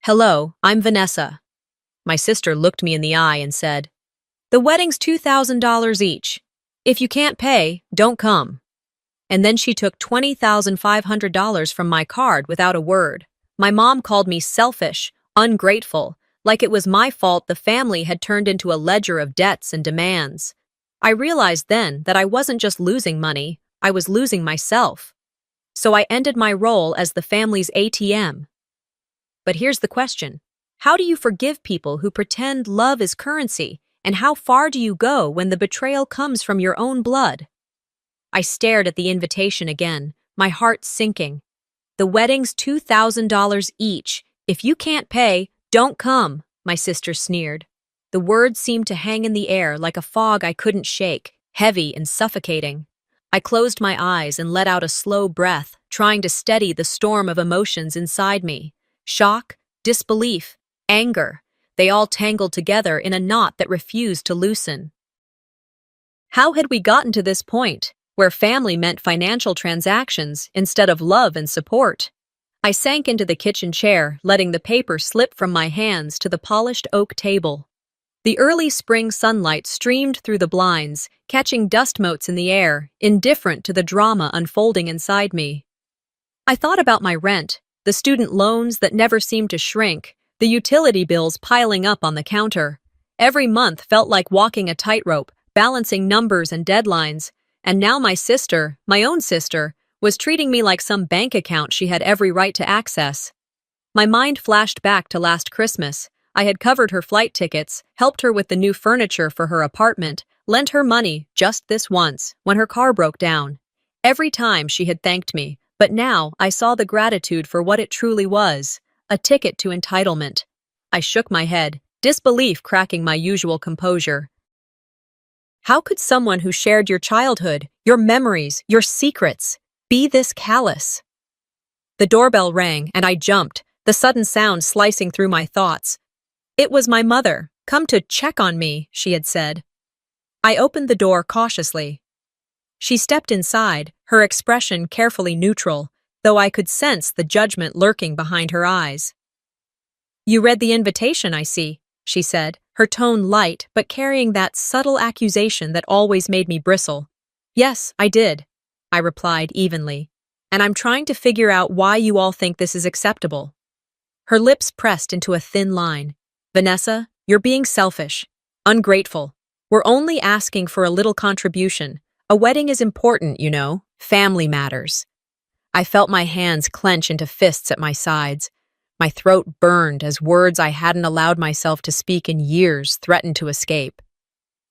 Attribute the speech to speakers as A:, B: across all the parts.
A: Hello, I'm Vanessa. My sister looked me in the eye and said, "The wedding's $2,000 each. If you can't pay, don't come." And then she took $20,500 from my card without a word. My mom called me selfish, ungrateful, like it was my fault the family had turned into a ledger of debts and demands. I realized then that I wasn't just losing money, I was losing myself. So I ended my role as the family's ATM. But here's the question. How do you forgive people who pretend love is currency, and how far do you go when the betrayal comes from your own blood? I stared at the invitation again, my heart sinking. The wedding's $2,000 each. If you can't pay, don't come, my sister sneered. The words seemed to hang in the air like a fog I couldn't shake, heavy and suffocating. I closed my eyes and let out a slow breath, trying to steady the storm of emotions inside me. Shock, disbelief, anger, they all tangled together in a knot that refused to loosen. How had we gotten to this point, where family meant financial transactions instead of love and support? I sank into the kitchen chair, letting the paper slip from my hands to the polished oak table. The early spring sunlight streamed through the blinds, catching dust motes in the air, indifferent to the drama unfolding inside me. I thought about my rent, the student loans that never seemed to shrink, the utility bills piling up on the counter. Every month felt like walking a tightrope, balancing numbers and deadlines, and now my sister, my own sister, was treating me like some bank account she had every right to access. My mind flashed back to last Christmas. I had covered her flight tickets, helped her with the new furniture for her apartment, lent her money just this once, when her car broke down. Every time she had thanked me, but now I saw the gratitude for what it truly was, a ticket to entitlement. I shook my head, disbelief cracking my usual composure. How could someone who shared your childhood, your memories, your secrets, be this callous? The doorbell rang, and I jumped, the sudden sound slicing through my thoughts. It was my mother, come to check on me, she had said. I opened the door cautiously. She stepped inside, her expression carefully neutral, though I could sense the judgment lurking behind her eyes. "You read the invitation, I see," she said, her tone light but carrying that subtle accusation that always made me bristle. "Yes, I did," I replied evenly, "and I'm trying to figure out why you all think this is acceptable." Her lips pressed into a thin line. "Vanessa, you're being selfish, ungrateful. We're only asking for a little contribution. A wedding is important, you know. Family matters." I felt my hands clench into fists at my sides. My throat burned as words I hadn't allowed myself to speak in years threatened to escape.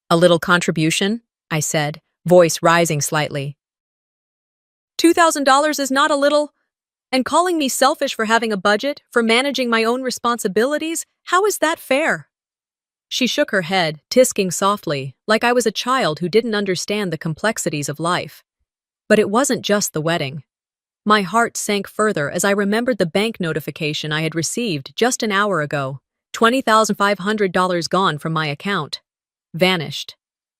A: "A little contribution?" I said, voice rising slightly. $2,000 is not a little. And calling me selfish for having a budget, for managing my own responsibilities, how is that fair?" She shook her head, tisking softly, like I was a child who didn't understand the complexities of life. But it wasn't just the wedding. My heart sank further as I remembered the bank notification I had received just an hour ago. $20,500 gone from my account. Vanished.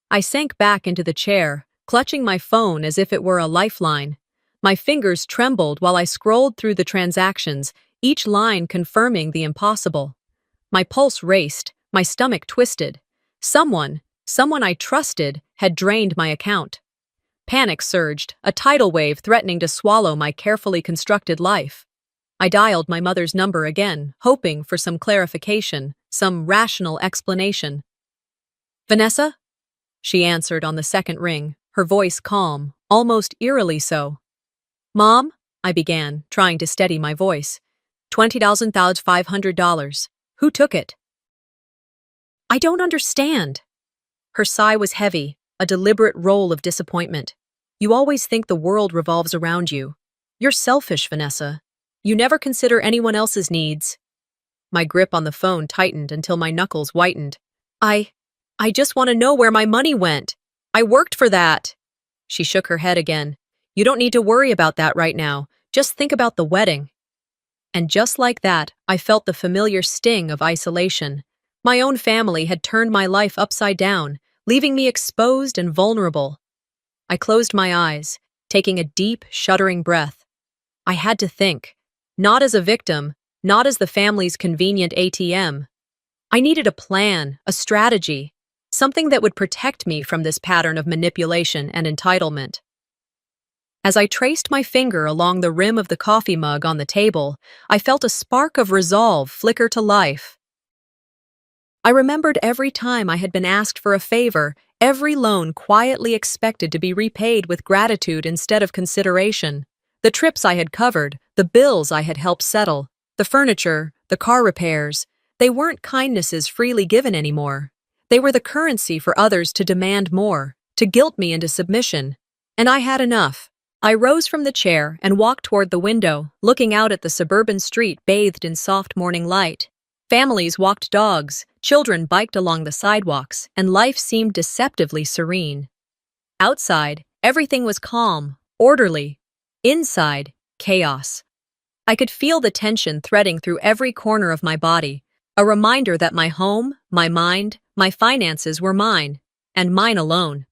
A: I sank back into the chair, clutching my phone as if it were a lifeline. My fingers trembled while I scrolled through the transactions, each line confirming the impossible. My pulse raced, my stomach twisted. Someone I trusted, had drained my account. Panic surged, a tidal wave threatening to swallow my carefully constructed life. I dialed my mother's number again, hoping for some clarification, some rational explanation. "Vanessa?" She answered on the second ring, her voice calm, almost eerily so. "Mom?" I began, trying to steady my voice. $20,500. Who took it?" "I don't understand." Her sigh was heavy, a deliberate roll of disappointment. "You always think the world revolves around you. You're selfish, Vanessa. You never consider anyone else's needs." My grip on the phone tightened until my knuckles whitened. I just want to know where my money went. I worked for that." She shook her head again. "You don't need to worry about that right now. Just think about the wedding." And just like that, I felt the familiar sting of isolation. My own family had turned my life upside down, leaving me exposed and vulnerable. I closed my eyes, taking a deep, shuddering breath. I had to think, not as a victim, not as the family's convenient ATM. I needed a plan, a strategy, something that would protect me from this pattern of manipulation and entitlement. As I traced my finger along the rim of the coffee mug on the table, I felt a spark of resolve flicker to life. I remembered every time I had been asked for a favor, every loan quietly expected to be repaid with gratitude instead of consideration. The trips I had covered, the bills I had helped settle, the furniture, the car repairs, they weren't kindnesses freely given anymore. They were the currency for others to demand more, to guilt me into submission. And I had enough. I rose from the chair and walked toward the window, looking out at the suburban street bathed in soft morning light. Families walked dogs, children biked along the sidewalks, and life seemed deceptively serene. Outside, everything was calm, orderly. Inside, chaos. I could feel the tension threading through every corner of my body, a reminder that my home, my mind, my finances were mine, and mine alone.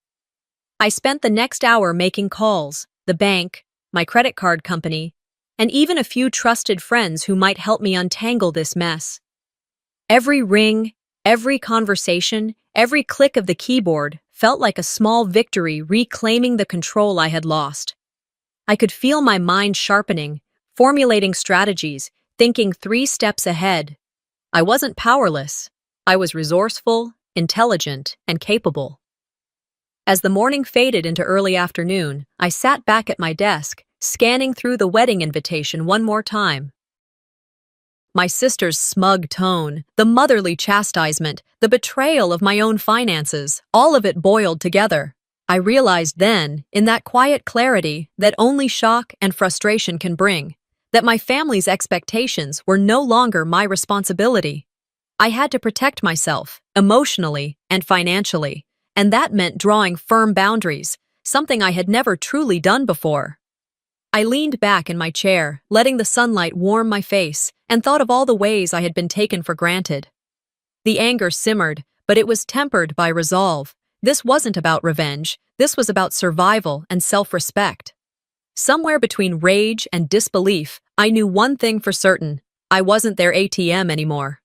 A: I spent the next hour making calls, the bank, my credit card company, and even a few trusted friends who might help me untangle this mess. Every ring, every conversation, every click of the keyboard felt like a small victory reclaiming the control I had lost. I could feel my mind sharpening, formulating strategies, thinking 3 steps ahead. I wasn't powerless. I was resourceful, intelligent, and capable. As the morning faded into early afternoon, I sat back at my desk, scanning through the wedding invitation one more time. My sister's smug tone, the motherly chastisement, the betrayal of my own finances, all of it boiled together. I realized then, in that quiet clarity that only shock and frustration can bring, that my family's expectations were no longer my responsibility. I had to protect myself, emotionally and financially, and that meant drawing firm boundaries, something I had never truly done before. I leaned back in my chair, letting the sunlight warm my face, and thought of all the ways I had been taken for granted. The anger simmered, but it was tempered by resolve. This wasn't about revenge, this was about survival and self-respect. Somewhere between rage and disbelief, I knew one thing for certain: I wasn't their ATM anymore.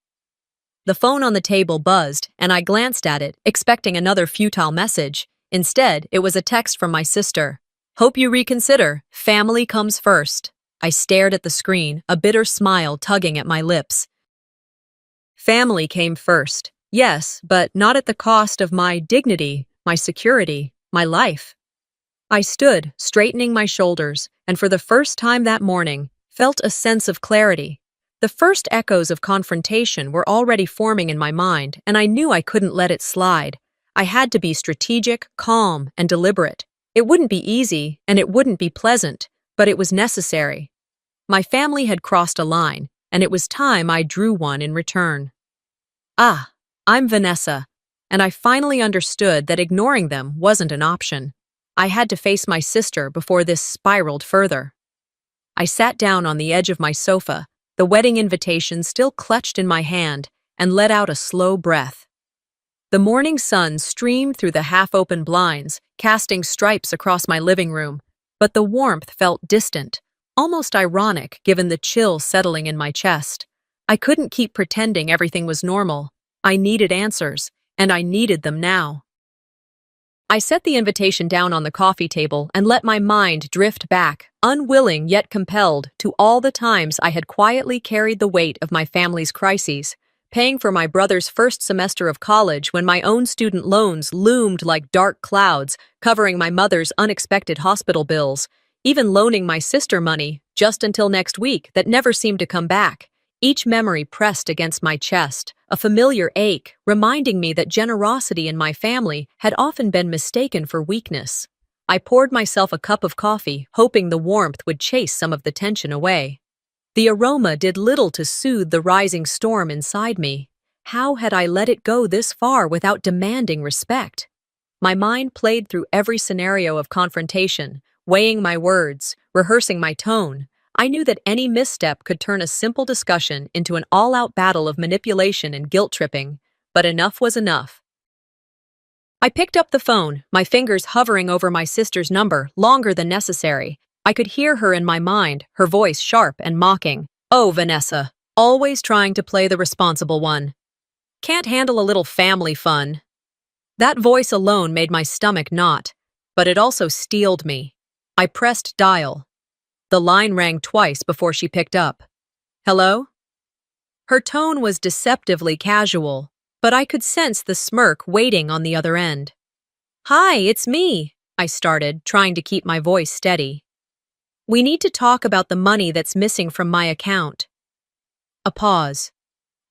A: The phone on the table buzzed, and I glanced at it, expecting another futile message. Instead, it was a text from my sister. "Hope you reconsider. Family comes first." I stared at the screen, a bitter smile tugging at my lips. Family came first. Yes, but not at the cost of my dignity, my security, my life. I stood, straightening my shoulders, and for the first time that morning, felt a sense of clarity. The first echoes of confrontation were already forming in my mind, and I knew I couldn't let it slide. I had to be strategic, calm, and deliberate. It wouldn't be easy, and it wouldn't be pleasant, but it was necessary. My family had crossed a line, and it was time I drew one in return. Ah, I'm Vanessa, and I finally understood that ignoring them wasn't an option. I had to face my sister before this spiraled further. I sat down on the edge of my sofa, the wedding invitation still clutched in my hand, and let out a slow breath. The morning sun streamed through the half-open blinds, casting stripes across my living room, but the warmth felt distant, almost ironic given the chill settling in my chest. I couldn't keep pretending everything was normal. I needed answers, and I needed them now. I set the invitation down on the coffee table and let my mind drift back, unwilling yet compelled, to all the times I had quietly carried the weight of my family's crises, paying for my brother's first semester of college when my own student loans loomed like dark clouds, covering my mother's unexpected hospital bills, even loaning my sister money, just until next week, that never seemed to come back. Each memory pressed against my chest, a familiar ache, reminding me that generosity in my family had often been mistaken for weakness. I poured myself a cup of coffee, hoping the warmth would chase some of the tension away. The aroma did little to soothe the rising storm inside me. How had I let it go this far without demanding respect? My mind played through every scenario of confrontation, weighing my words, rehearsing my tone. I knew that any misstep could turn a simple discussion into an all-out battle of manipulation and guilt-tripping, but enough was enough. I picked up the phone, my fingers hovering over my sister's number longer than necessary. I could hear her in my mind, her voice sharp and mocking. "Oh, Vanessa, Always trying to play the responsible one. Can't handle a little family fun. That voice alone made my stomach knot, but it also steeled me. I pressed dial. The line rang twice before she picked up. Hello? Her tone was deceptively casual, but I could sense the smirk waiting on the other end. Hi, it's me, I started, trying to keep my voice steady. We need to talk about the money that's missing from my account. A pause.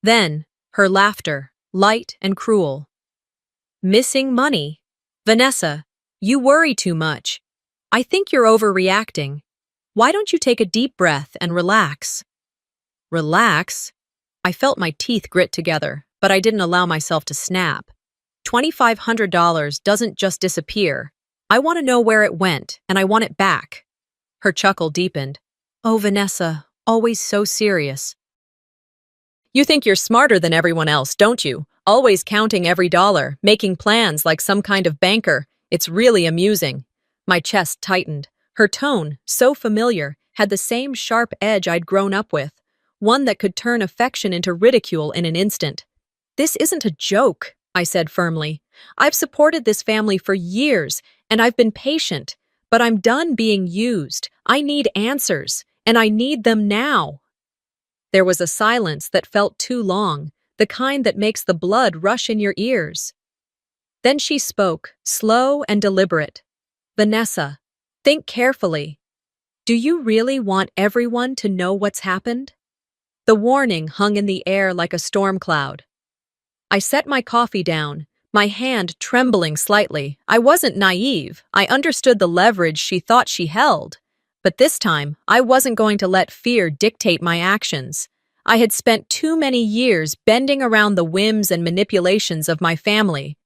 A: Then, her laughter, light and cruel. Missing money? Vanessa, you worry too much. I think you're overreacting. Why don't you take a deep breath and relax? Relax? I felt my teeth grit together, but I didn't allow myself to snap. $2,500 doesn't just disappear. I want to know where it went, and I want it back. Her chuckle deepened. Oh, Vanessa, always so serious. You think you're smarter than everyone else, don't you? Always counting every dollar, making plans like some kind of banker. It's really amusing. My chest tightened. Her tone, so familiar, had the same sharp edge I'd grown up with, one that could turn affection into ridicule in an instant. This isn't a joke, I said firmly. I've supported this family for years, and I've been patient, but I'm done being used. I need answers, and I need them now. There was a silence that felt too long, the kind that makes the blood rush in your ears. Then she spoke, slow and deliberate. Vanessa, think carefully. Do you really want everyone to know what's happened? The warning hung in the air like a storm cloud. I set my coffee down, my hand trembling slightly. I wasn't naive. I understood the leverage she thought she held. But this time, I wasn't going to let fear dictate my actions. I had spent too many years bending around the whims and manipulations of my family.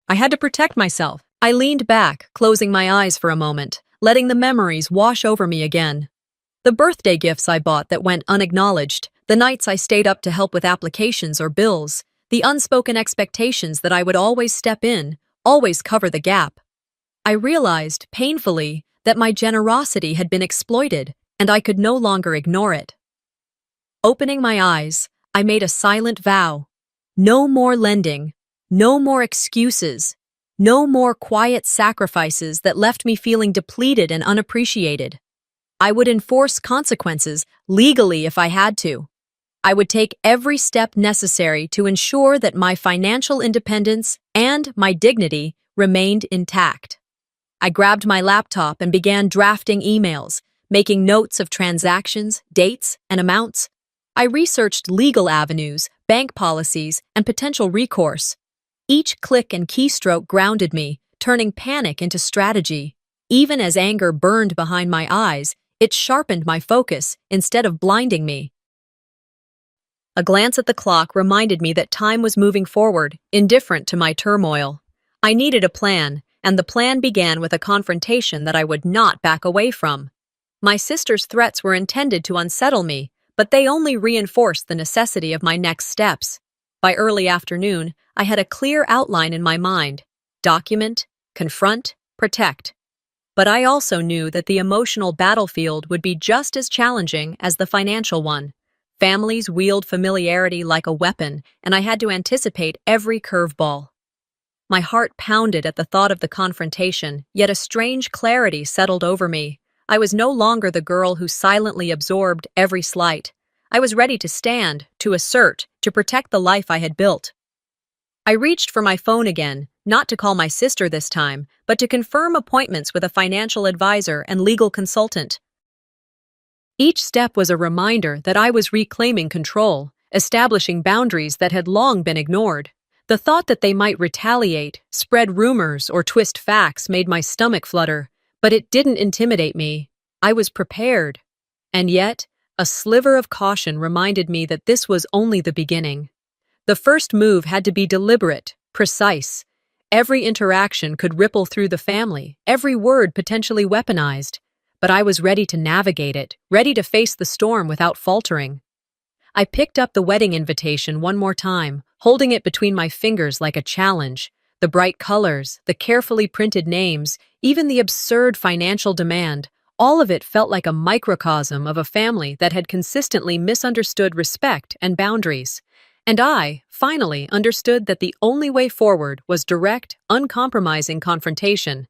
A: I had to protect myself. I leaned back, closing my eyes for a moment, letting the memories wash over me again. The birthday gifts I bought that went unacknowledged, the nights I stayed up to help with applications or bills, the unspoken expectations that I would always step in, always cover the gap. I realized, painfully, that my generosity had been exploited, and I could no longer ignore it. Opening my eyes, I made a silent vow. No more lending, no more excuses, no more quiet sacrifices that left me feeling depleted and unappreciated. I would enforce consequences, legally if I had to. I would take every step necessary to ensure that my financial independence and my dignity remained intact. I grabbed my laptop and began drafting emails, making notes of transactions, dates, and amounts. I researched legal avenues, bank policies, and potential recourse. Each click and keystroke grounded me, turning panic into strategy. Even as anger burned behind my eyes, it sharpened my focus instead of blinding me. A glance at the clock reminded me that time was moving forward, indifferent to my turmoil. I needed a plan, and the plan began with a confrontation that I would not back away from. My sister's threats were intended to unsettle me, but they only reinforced the necessity of my next steps. By early afternoon, I had a clear outline in my mind: document, confront, protect. But I also knew that the emotional battlefield would be just as challenging as the financial one. Families wield familiarity like a weapon, and I had to anticipate every curveball. My heart pounded at the thought of the confrontation, yet a strange clarity settled over me. I was no longer the girl who silently absorbed every slight. I was ready to stand, to assert, to protect the life I had built. I reached for my phone again, not to call my sister this time, but to confirm appointments with a financial advisor and legal consultant. Each step was a reminder that I was reclaiming control, establishing boundaries that had long been ignored. The thought that they might retaliate, spread rumors, or twist facts made my stomach flutter, but it didn't intimidate me. I was prepared. And yet, a sliver of caution reminded me that this was only the beginning. The first move had to be deliberate, precise. Every interaction could ripple through the family, every word potentially weaponized. But I was ready to navigate it, ready to face the storm without faltering. I picked up the wedding invitation one more time, holding it between my fingers like a challenge. The bright colors, the carefully printed names, even the absurd financial demand, All of it felt like a microcosm of a family that had consistently misunderstood respect and boundaries. And I, finally, understood that the only way forward was direct, uncompromising confrontation.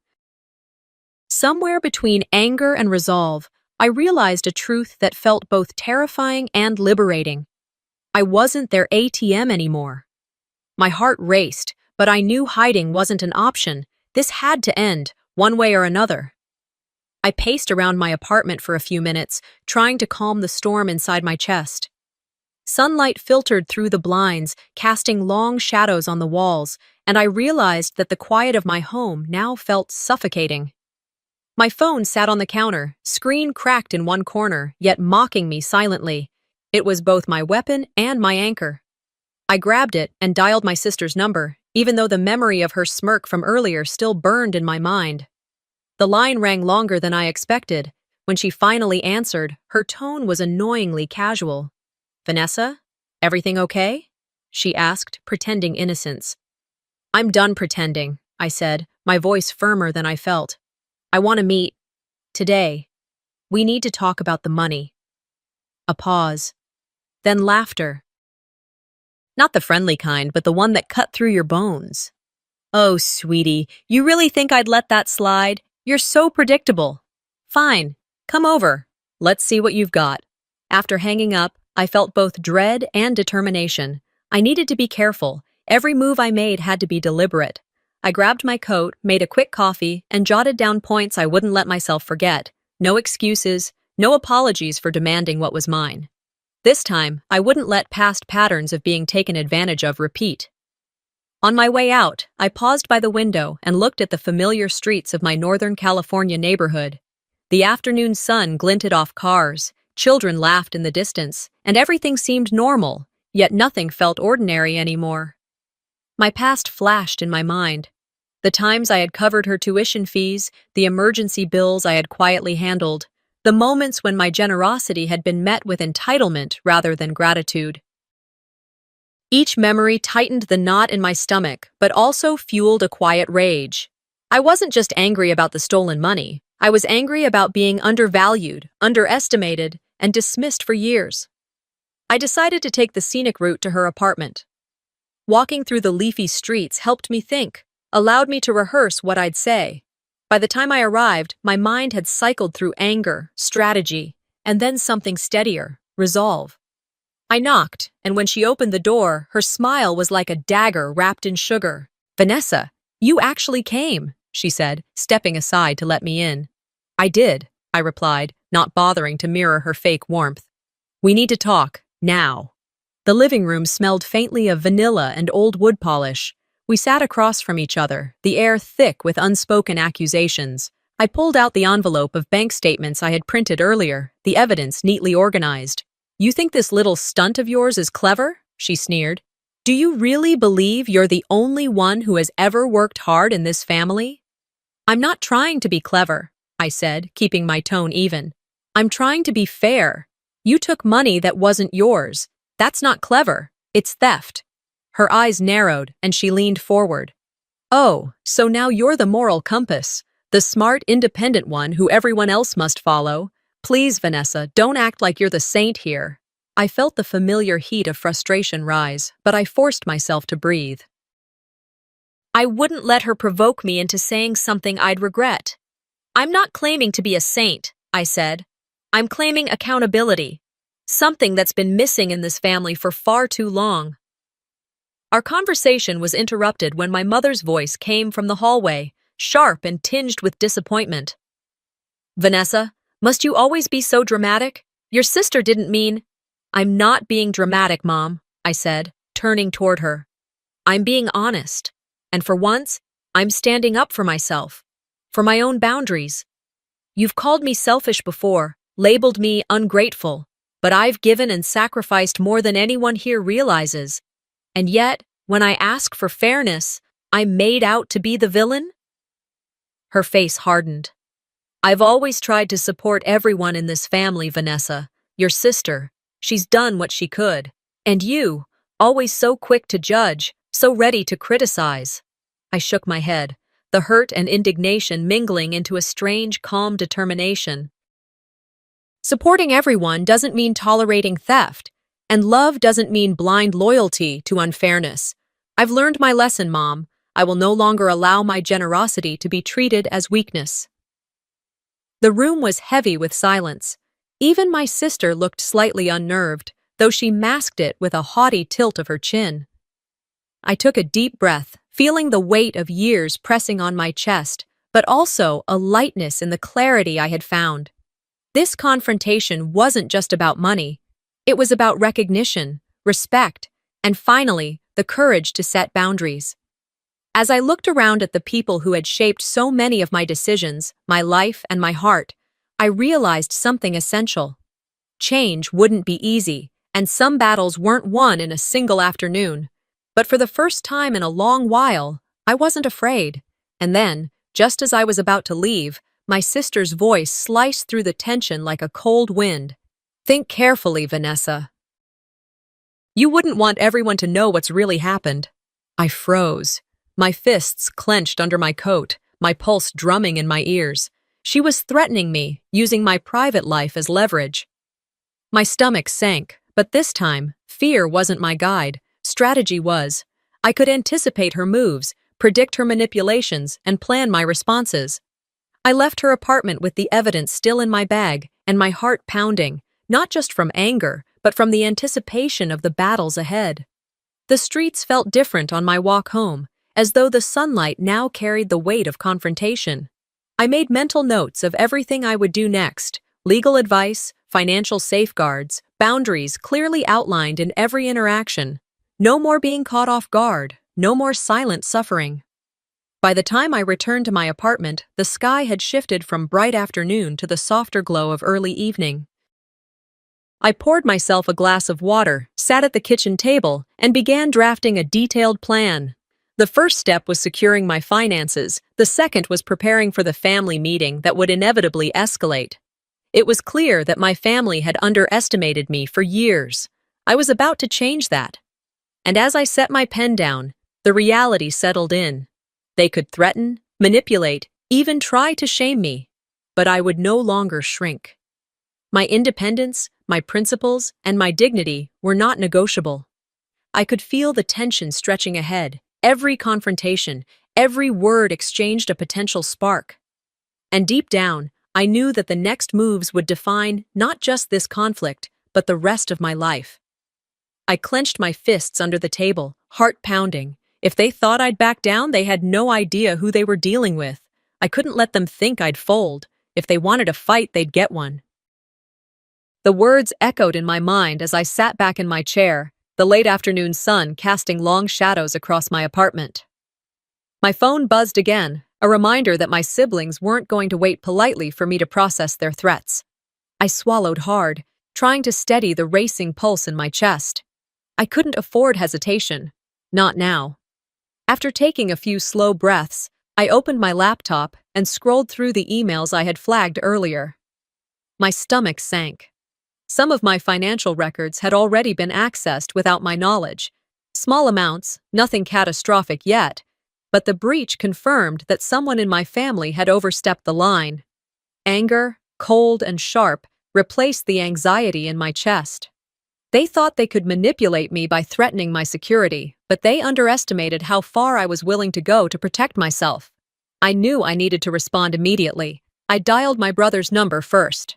A: Somewhere between anger and resolve, I realized a truth that felt both terrifying and liberating. I wasn't their ATM anymore. My heart raced, but I knew hiding wasn't an option. This had to end, one way or another. I paced around my apartment for a few minutes, trying to calm the storm inside my chest. Sunlight filtered through the blinds, casting long shadows on the walls, and I realized that the quiet of my home now felt suffocating. My phone sat on the counter, screen cracked in one corner, yet mocking me silently. It was both my weapon and my anchor. I grabbed it and dialed my sister's number, even though the memory of her smirk from earlier still burned in my mind. The line rang longer than I expected. When she finally answered, her tone was annoyingly casual. "Vanessa, everything okay?" she asked, pretending innocence. "I'm done pretending," I said, my voice firmer than I felt. "I want to meet. Today. We need to talk about the money." A pause. Then laughter. Not the friendly kind, but the one that cut through your bones. "Oh, sweetie, you really think I'd let that slide? You're so predictable." "Fine, come over. Let's see what you've got." After hanging up, I felt both dread and determination. I needed to be careful. Every move I made had to be deliberate. I grabbed my coat, made a quick coffee, and jotted down points I wouldn't let myself forget. No excuses, no apologies for demanding what was mine. This time, I wouldn't let past patterns of being taken advantage of repeat. On my way out, I paused by the window and looked at the familiar streets of my Northern California neighborhood. The afternoon sun glinted off cars, children laughed in the distance, and everything seemed normal, yet nothing felt ordinary anymore. My past flashed in my mind. The times I had covered her tuition fees, the emergency bills I had quietly handled, the moments when my generosity had been met with entitlement rather than gratitude. Each memory tightened the knot in my stomach, but also fueled a quiet rage. I wasn't just angry about the stolen money. I was angry about being undervalued, underestimated, and dismissed for years. I decided to take the scenic route to her apartment. Walking through the leafy streets helped me think, allowed me to rehearse what I'd say. By the time I arrived, my mind had cycled through anger, strategy, and then something steadier, resolve. I knocked, and when she opened the door, her smile was like a dagger wrapped in sugar. "Vanessa, you actually came," she said, stepping aside to let me in. "I did," I replied, not bothering to mirror her fake warmth. "We need to talk, now." The living room smelled faintly of vanilla and old wood polish. We sat across from each other, the air thick with unspoken accusations. I pulled out the envelope of bank statements I had printed earlier, the evidence neatly organized. "You think this little stunt of yours is clever?" she sneered. "Do you really believe you're the only one who has ever worked hard in this family?" "I'm not trying to be clever," I said, keeping my tone even. "I'm trying to be fair. You took money that wasn't yours. That's not clever. It's theft." Her eyes narrowed, and she leaned forward. "Oh, so now you're the moral compass, the smart, independent one who everyone else must follow. Please, Vanessa, don't act like you're the saint here." I felt the familiar heat of frustration rise, but I forced myself to breathe. I wouldn't let her provoke me into saying something I'd regret. "I'm not claiming to be a saint," I said. "I'm claiming accountability, something that's been missing in this family for far too long." Our conversation was interrupted when my mother's voice came from the hallway, sharp and tinged with disappointment. "Vanessa, must you always be so dramatic? Your sister didn't mean—" "I'm not being dramatic, Mom," I said, turning toward her. "I'm being honest. And for once, I'm standing up for myself, for my own boundaries. You've called me selfish before, labeled me ungrateful, but I've given and sacrificed more than anyone here realizes. And yet, when I ask for fairness, I'm made out to be the villain?" Her face hardened. "I've always tried to support everyone in this family, Vanessa. Your sister, she's done what she could. And you, always so quick to judge, so ready to criticize." I shook my head, the hurt and indignation mingling into a strange, calm determination. Supporting everyone doesn't mean tolerating theft, and love doesn't mean blind loyalty to unfairness. I've learned my lesson, Mom. I will no longer allow my generosity to be treated as weakness. The room was heavy with silence. Even my sister looked slightly unnerved, though she masked it with a haughty tilt of her chin. I took a deep breath, feeling the weight of years pressing on my chest, but also a lightness in the clarity I had found. This confrontation wasn't just about money. It was about recognition, respect, and finally, the courage to set boundaries. As I looked around at the people who had shaped so many of my decisions, my life, and my heart, I realized something essential. Change wouldn't be easy, and some battles weren't won in a single afternoon. But for the first time in a long while, I wasn't afraid. And then, just as I was about to leave, my sister's voice sliced through the tension like a cold wind. Think carefully, Vanessa. You wouldn't want everyone to know what's really happened. I froze. My fists clenched under my coat, my pulse drumming in my ears. She was threatening me, using my private life as leverage. My stomach sank, but this time, fear wasn't my guide. Strategy was. I could anticipate her moves, predict her manipulations, and plan my responses. I left her apartment with the evidence still in my bag and my heart pounding, not just from anger, but from the anticipation of the battles ahead. The streets felt different on my walk home, as though the sunlight now carried the weight of confrontation. I made mental notes of everything I would do next: legal advice, financial safeguards, boundaries clearly outlined in every interaction. No more being caught off guard, no more silent suffering. By the time I returned to my apartment, the sky had shifted from bright afternoon to the softer glow of early evening. I poured myself a glass of water, sat at the kitchen table, and began drafting a detailed plan. The first step was securing my finances. The second was preparing for the family meeting that would inevitably escalate. It was clear that my family had underestimated me for years. I was about to change that. And as I set my pen down, the reality settled in. They could threaten, manipulate, even try to shame me, but I would no longer shrink. My independence, my principles, and my dignity were not negotiable. I could feel the tension stretching ahead. Every confrontation, every word exchanged a potential spark. And deep down, I knew that the next moves would define not just this conflict, but the rest of my life. I clenched my fists under the table, heart pounding. If they thought I'd back down, they had no idea who they were dealing with. I couldn't let them think I'd fold. If they wanted a fight, they'd get one. The words echoed in my mind as I sat back in my chair, the late afternoon sun casting long shadows across my apartment. My phone buzzed again, a reminder that my siblings weren't going to wait politely for me to process their threats. I swallowed hard, trying to steady the racing pulse in my chest. I couldn't afford hesitation. Not now. After taking a few slow breaths, I opened my laptop and scrolled through the emails I had flagged earlier. My stomach sank. Some of my financial records had already been accessed without my knowledge. Small amounts, nothing catastrophic yet, but the breach confirmed that someone in my family had overstepped the line. Anger, cold and sharp, replaced the anxiety in my chest. They thought they could manipulate me by threatening my security, but they underestimated how far I was willing to go to protect myself. I knew I needed to respond immediately. I dialed my brother's number first.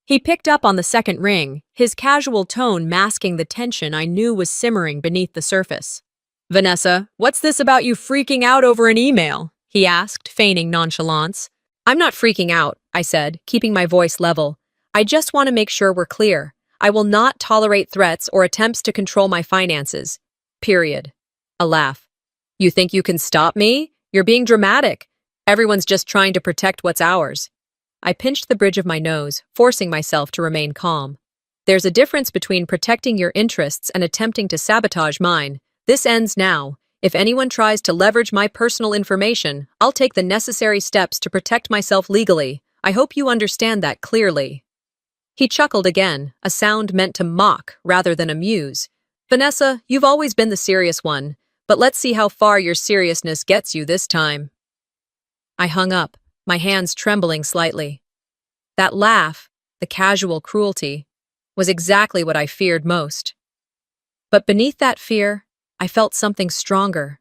A: He picked up on the second ring, his casual tone masking the tension I knew was simmering beneath the surface. "Vanessa, what's this about you freaking out over an email?" he asked, feigning nonchalance. "I'm not freaking out," I said, keeping my voice level. "I just want to make sure we're clear. I will not tolerate threats or attempts to control my finances. Period." A laugh. "You think you can stop me? You're being dramatic. Everyone's just trying to protect what's ours." I pinched the bridge of my nose, forcing myself to remain calm. "There's a difference between protecting your interests and attempting to sabotage mine. This ends now. If anyone tries to leverage my personal information, I'll take the necessary steps to protect myself legally. I hope you understand that clearly." He chuckled again, a sound meant to mock rather than amuse. "Vanessa, you've always been the serious one, but let's see how far your seriousness gets you this time." I hung up, my hands trembling slightly. That laugh, the casual cruelty, was exactly what I feared most. But beneath that fear, I felt something stronger.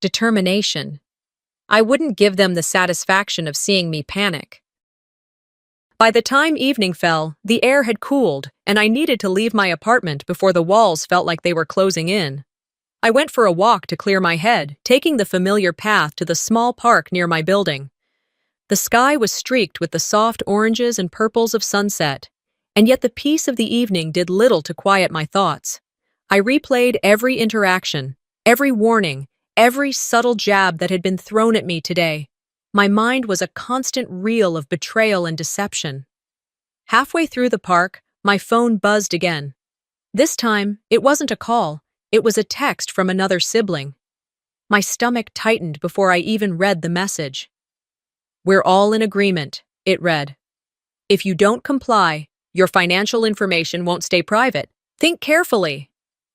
A: Determination. I wouldn't give them the satisfaction of seeing me panic. By the time evening fell, the air had cooled, and I needed to leave my apartment before the walls felt like they were closing in. I went for a walk to clear my head, taking the familiar path to the small park near my building. The sky was streaked with the soft oranges and purples of sunset, and yet the peace of the evening did little to quiet my thoughts. I replayed every interaction, every warning, every subtle jab that had been thrown at me today. My mind was a constant reel of betrayal and deception. Halfway through the park, my phone buzzed again. This time, it wasn't a call, it was a text from another sibling. My stomach tightened before I even read the message. "We're all in agreement," it read. "If you don't comply, your financial information won't stay private. Think carefully."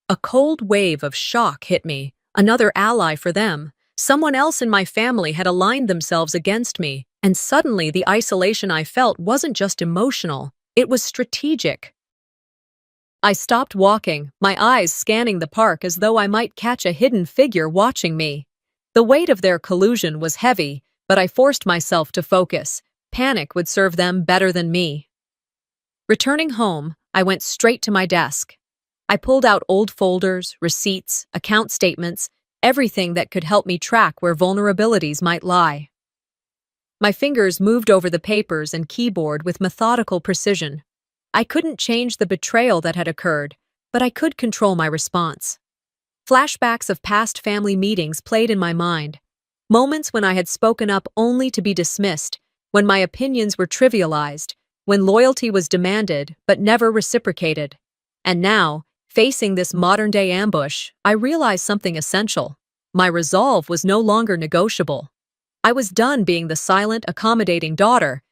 A: A cold wave of shock hit me. Another ally for them. Someone else in my family had aligned themselves against me, and suddenly the isolation I felt wasn't just emotional, it was strategic. I stopped walking, my eyes scanning the park as though I might catch a hidden figure watching me. The weight of their collusion was heavy, but I forced myself to focus. Panic would serve them better than me. Returning home, I went straight to my desk. I pulled out old folders, receipts, account statements, everything that could help me track where vulnerabilities might lie. My fingers moved over the papers and keyboard with methodical precision. I couldn't change the betrayal that had occurred, but I could control my response. Flashbacks of past family meetings played in my mind. Moments when I had spoken up only to be dismissed, when my opinions were trivialized, when loyalty was demanded but never reciprocated. And now, facing this modern-day ambush, I realized something essential. My resolve was no longer negotiable. I was done being the silent, accommodating daughter.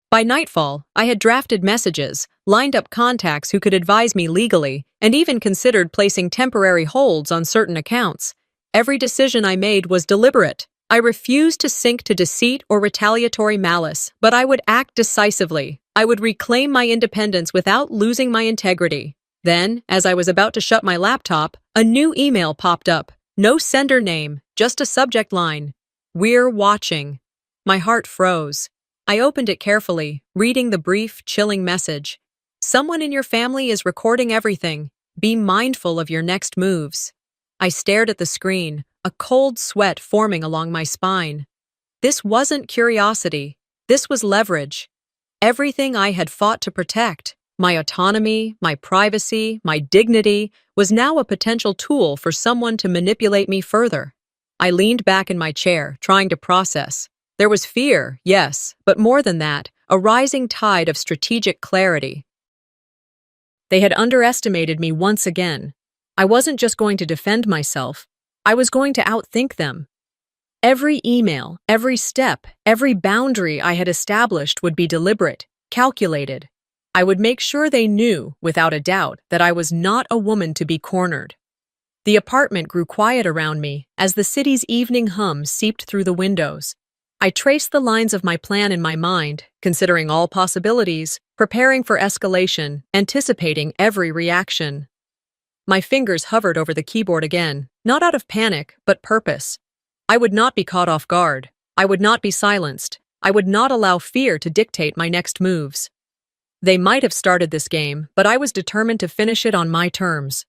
A: By nightfall, I had drafted messages, lined up contacts who could advise me legally, and even considered placing temporary holds on certain accounts. Every decision I made was deliberate. I refused to sink to deceit or retaliatory malice, but I would act decisively. I would reclaim my independence without losing my integrity. Then, as I was about to shut my laptop, a new email popped up. No sender name, just a subject line. "We're watching." My heart froze. I opened it carefully, reading the brief, chilling message. "Someone in your family is recording everything. Be mindful of your next moves." I stared at the screen, a cold sweat forming along my spine. This wasn't curiosity. This was leverage. Everything I had fought to protect, my autonomy, my privacy, my dignity, was now a potential tool for someone to manipulate me further. I leaned back in my chair, trying to process. There was fear, yes, but more than that, a rising tide of strategic clarity. They had underestimated me once again. I wasn't just going to defend myself, I was going to outthink them. Every email, every step, every boundary I had established would be deliberate, calculated. I would make sure they knew, without a doubt, that I was not a woman to be cornered. The apartment grew quiet around me as the city's evening hum seeped through the windows. I traced the lines of my plan in my mind, considering all possibilities, preparing for escalation, anticipating every reaction. My fingers hovered over the keyboard again, not out of panic, but purpose. I would not be caught off guard. I would not be silenced. I would not allow fear to dictate my next moves. They might have started this game, but I was determined to finish it on my terms.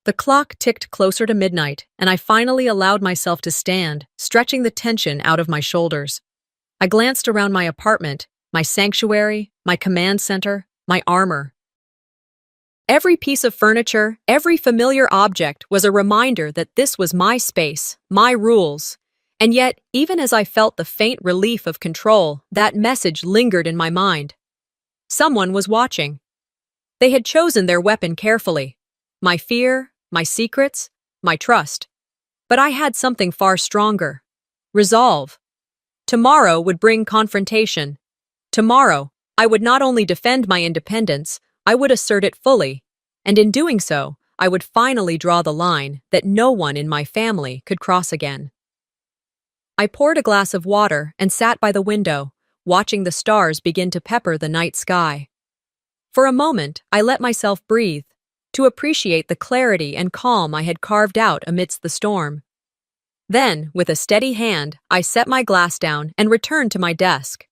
A: The clock ticked closer to midnight, and I finally allowed myself to stand, stretching the tension out of my shoulders. I glanced around my apartment, my sanctuary, my command center, my armor. Every piece of furniture, every familiar object was a reminder that this was my space, my rules. And yet, even as I felt the faint relief of control, that message lingered in my mind. Someone was watching. They had chosen their weapon carefully. My fear, my secrets, my trust. But I had something far stronger. Resolve. Tomorrow would bring confrontation. Tomorrow, I would not only defend my independence, I would assert it fully. And in doing so, I would finally draw the line that no one in my family could cross again. I poured a glass of water and sat by the window, watching the stars begin to pepper the night sky. For a moment, I let myself breathe, to appreciate the clarity and calm I had carved out amidst the storm. Then, with a steady hand, I set my glass down and returned to my desk.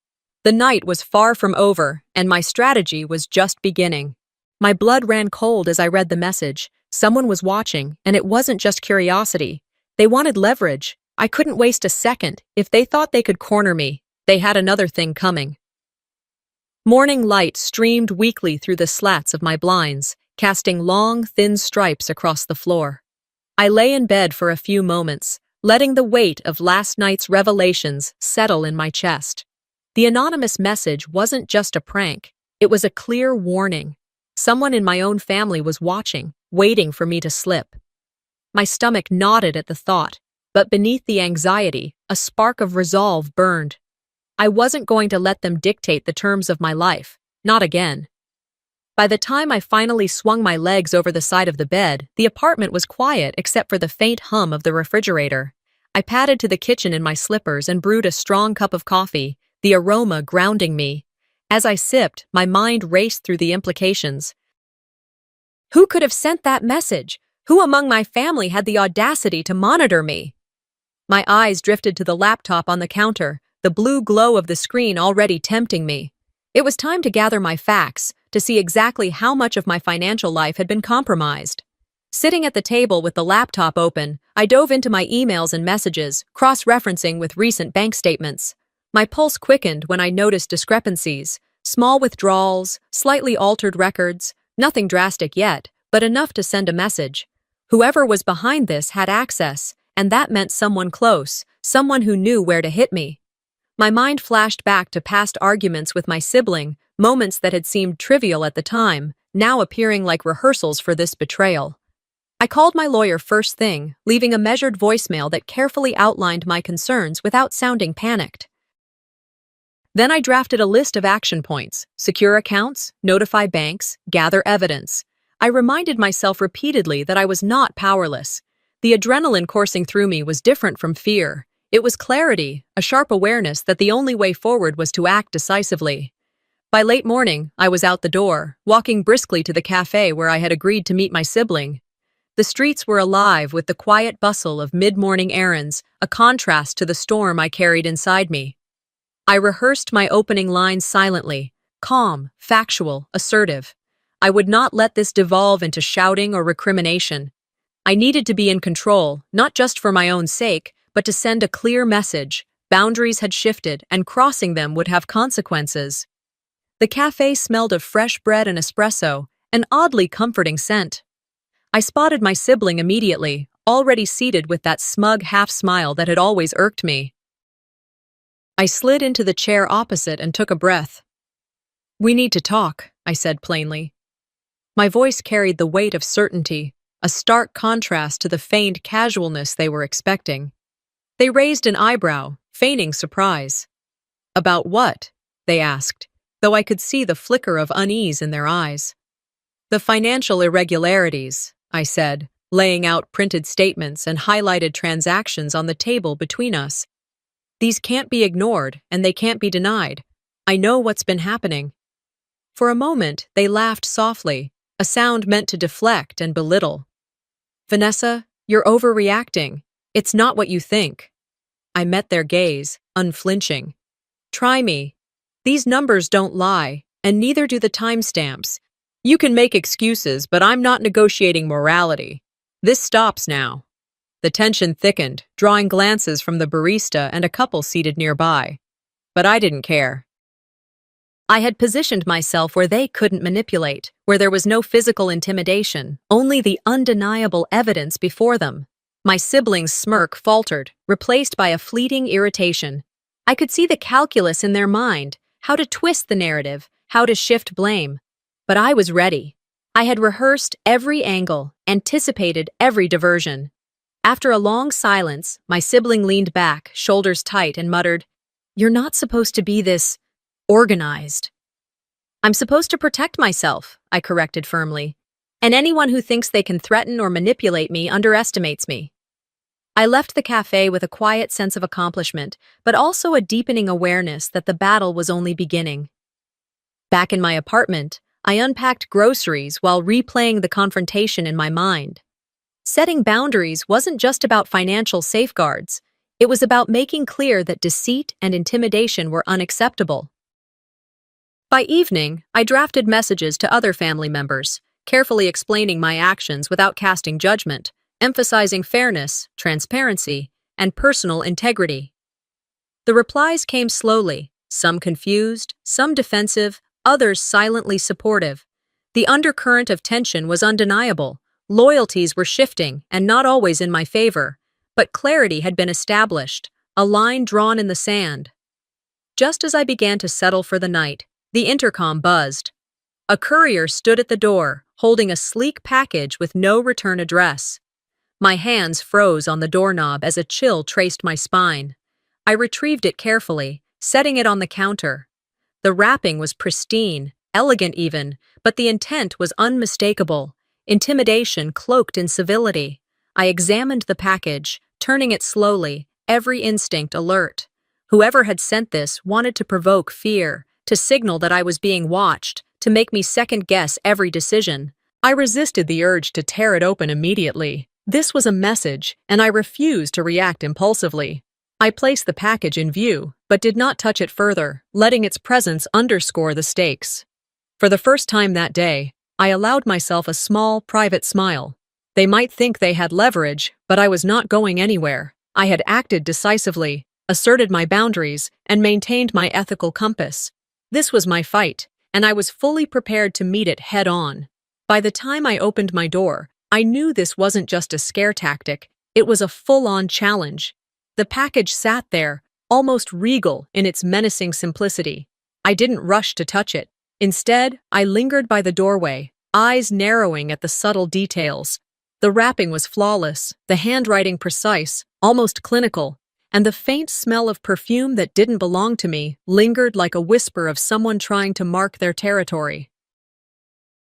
A: The night was far from over, and my strategy was just beginning. My blood ran cold as I read the message. Someone was watching, and it wasn't just curiosity. They wanted leverage. I couldn't waste a second. If they thought they could corner me, they had another thing coming. Morning light streamed weakly through the slats of my blinds, casting long, thin stripes across the floor. I lay in bed for a few moments, letting the weight of last night's revelations settle in my chest. The anonymous message wasn't just a prank. It was a clear warning. Someone in my own family was watching, waiting for me to slip. My stomach knotted at the thought, but beneath the anxiety, a spark of resolve burned. I wasn't going to let them dictate the terms of my life, not again. By the time I finally swung my legs over the side of the bed, the apartment was quiet except for the faint hum of the refrigerator. I padded to the kitchen in my slippers and brewed a strong cup of coffee, the aroma grounding me. As I sipped, my mind raced through the implications. Who could have sent that message? Who among my family had the audacity to monitor me? My eyes drifted to the laptop on the counter, the blue glow of the screen already tempting me. It was time to gather my facts, to see exactly how much of my financial life had been compromised. Sitting at the table with the laptop open, I dove into my emails and messages, cross-referencing with recent bank statements. My pulse quickened when I noticed discrepancies, small withdrawals, slightly altered records, nothing drastic yet, but enough to send a message. Whoever was behind this had access, and that meant someone close, someone who knew where to hit me. My mind flashed back to past arguments with my sibling, moments that had seemed trivial at the time, now appearing like rehearsals for this betrayal. I called my lawyer first thing, leaving a measured voicemail that carefully outlined my concerns without sounding panicked. Then I drafted a list of action points: secure accounts, notify banks, gather evidence. I reminded myself repeatedly that I was not powerless. The adrenaline coursing through me was different from fear. It was clarity, a sharp awareness that the only way forward was to act decisively. By late morning, I was out the door, walking briskly to the cafe where I had agreed to meet my sibling. The streets were alive with the quiet bustle of mid-morning errands, a contrast to the storm I carried inside me. I rehearsed my opening lines silently, calm, factual, assertive. I would not let this devolve into shouting or recrimination. I needed to be in control, not just for my own sake, but to send a clear message. Boundaries had shifted, and crossing them would have consequences. The cafe smelled of fresh bread and espresso, an oddly comforting scent. I spotted my sibling immediately, already seated with that smug half-smile that had always irked me. I slid into the chair opposite and took a breath. "We need to talk," I said plainly. My voice carried the weight of certainty, a stark contrast to the feigned casualness they were expecting. They raised an eyebrow, feigning surprise. "About what?" they asked, though I could see the flicker of unease in their eyes. "The financial irregularities," I said, laying out printed statements and highlighted transactions on the table between us. "These can't be ignored, and they can't be denied. I know what's been happening." For a moment, they laughed softly, a sound meant to deflect and belittle. "Vanessa, you're overreacting. It's not what you think." I met their gaze, unflinching. "Try me. These numbers don't lie, and neither do the timestamps. You can make excuses, but I'm not negotiating morality. This stops now." The tension thickened, drawing glances from the barista and a couple seated nearby. But I didn't care. I had positioned myself where they couldn't manipulate, where there was no physical intimidation, only the undeniable evidence before them. My sibling's smirk faltered, replaced by a fleeting irritation. I could see the calculus in their mind, how to twist the narrative, how to shift blame. But I was ready. I had rehearsed every angle, anticipated every diversion. After a long silence, my sibling leaned back, shoulders tight, and muttered, "You're not supposed to be this organized." "I'm supposed to protect myself," I corrected firmly. "And anyone who thinks they can threaten or manipulate me underestimates me." I left the cafe with a quiet sense of accomplishment, but also a deepening awareness that the battle was only beginning. Back in my apartment, I unpacked groceries while replaying the confrontation in my mind. Setting boundaries wasn't just about financial safeguards. It was about making clear that deceit and intimidation were unacceptable. By evening, I drafted messages to other family members, carefully explaining my actions without casting judgment, emphasizing fairness, transparency, and personal integrity. The replies came slowly, some confused, some defensive, others silently supportive. The undercurrent of tension was undeniable. Loyalties were shifting and not always in my favor, but clarity had been established, a line drawn in the sand. Just as I began to settle for the night, the intercom buzzed. A courier stood at the door, holding a sleek package with no return address. My hands froze on the doorknob as a chill traced my spine. I retrieved it carefully, setting it on the counter. The wrapping was pristine, elegant even, but the intent was unmistakable. Intimidation cloaked in civility. I examined the package, turning it slowly, every instinct alert. Whoever had sent this wanted to provoke fear, to signal that I was being watched, to make me second-guess every decision. I resisted the urge to tear it open immediately. This was a message, and I refused to react impulsively. I placed the package in view, but did not touch it further, letting its presence underscore the stakes. For the first time that day, I allowed myself a small, private smile. They might think they had leverage, but I was not going anywhere. I had acted decisively, asserted my boundaries, and maintained my ethical compass. This was my fight, and I was fully prepared to meet it head-on. By the time I opened my door, I knew this wasn't just a scare tactic, it was a full-on challenge. The package sat there, almost regal in its menacing simplicity. I didn't rush to touch it. Instead, I lingered by the doorway, eyes narrowing at the subtle details. The wrapping was flawless, the handwriting precise, almost clinical, and the faint smell of perfume that didn't belong to me lingered like a whisper of someone trying to mark their territory.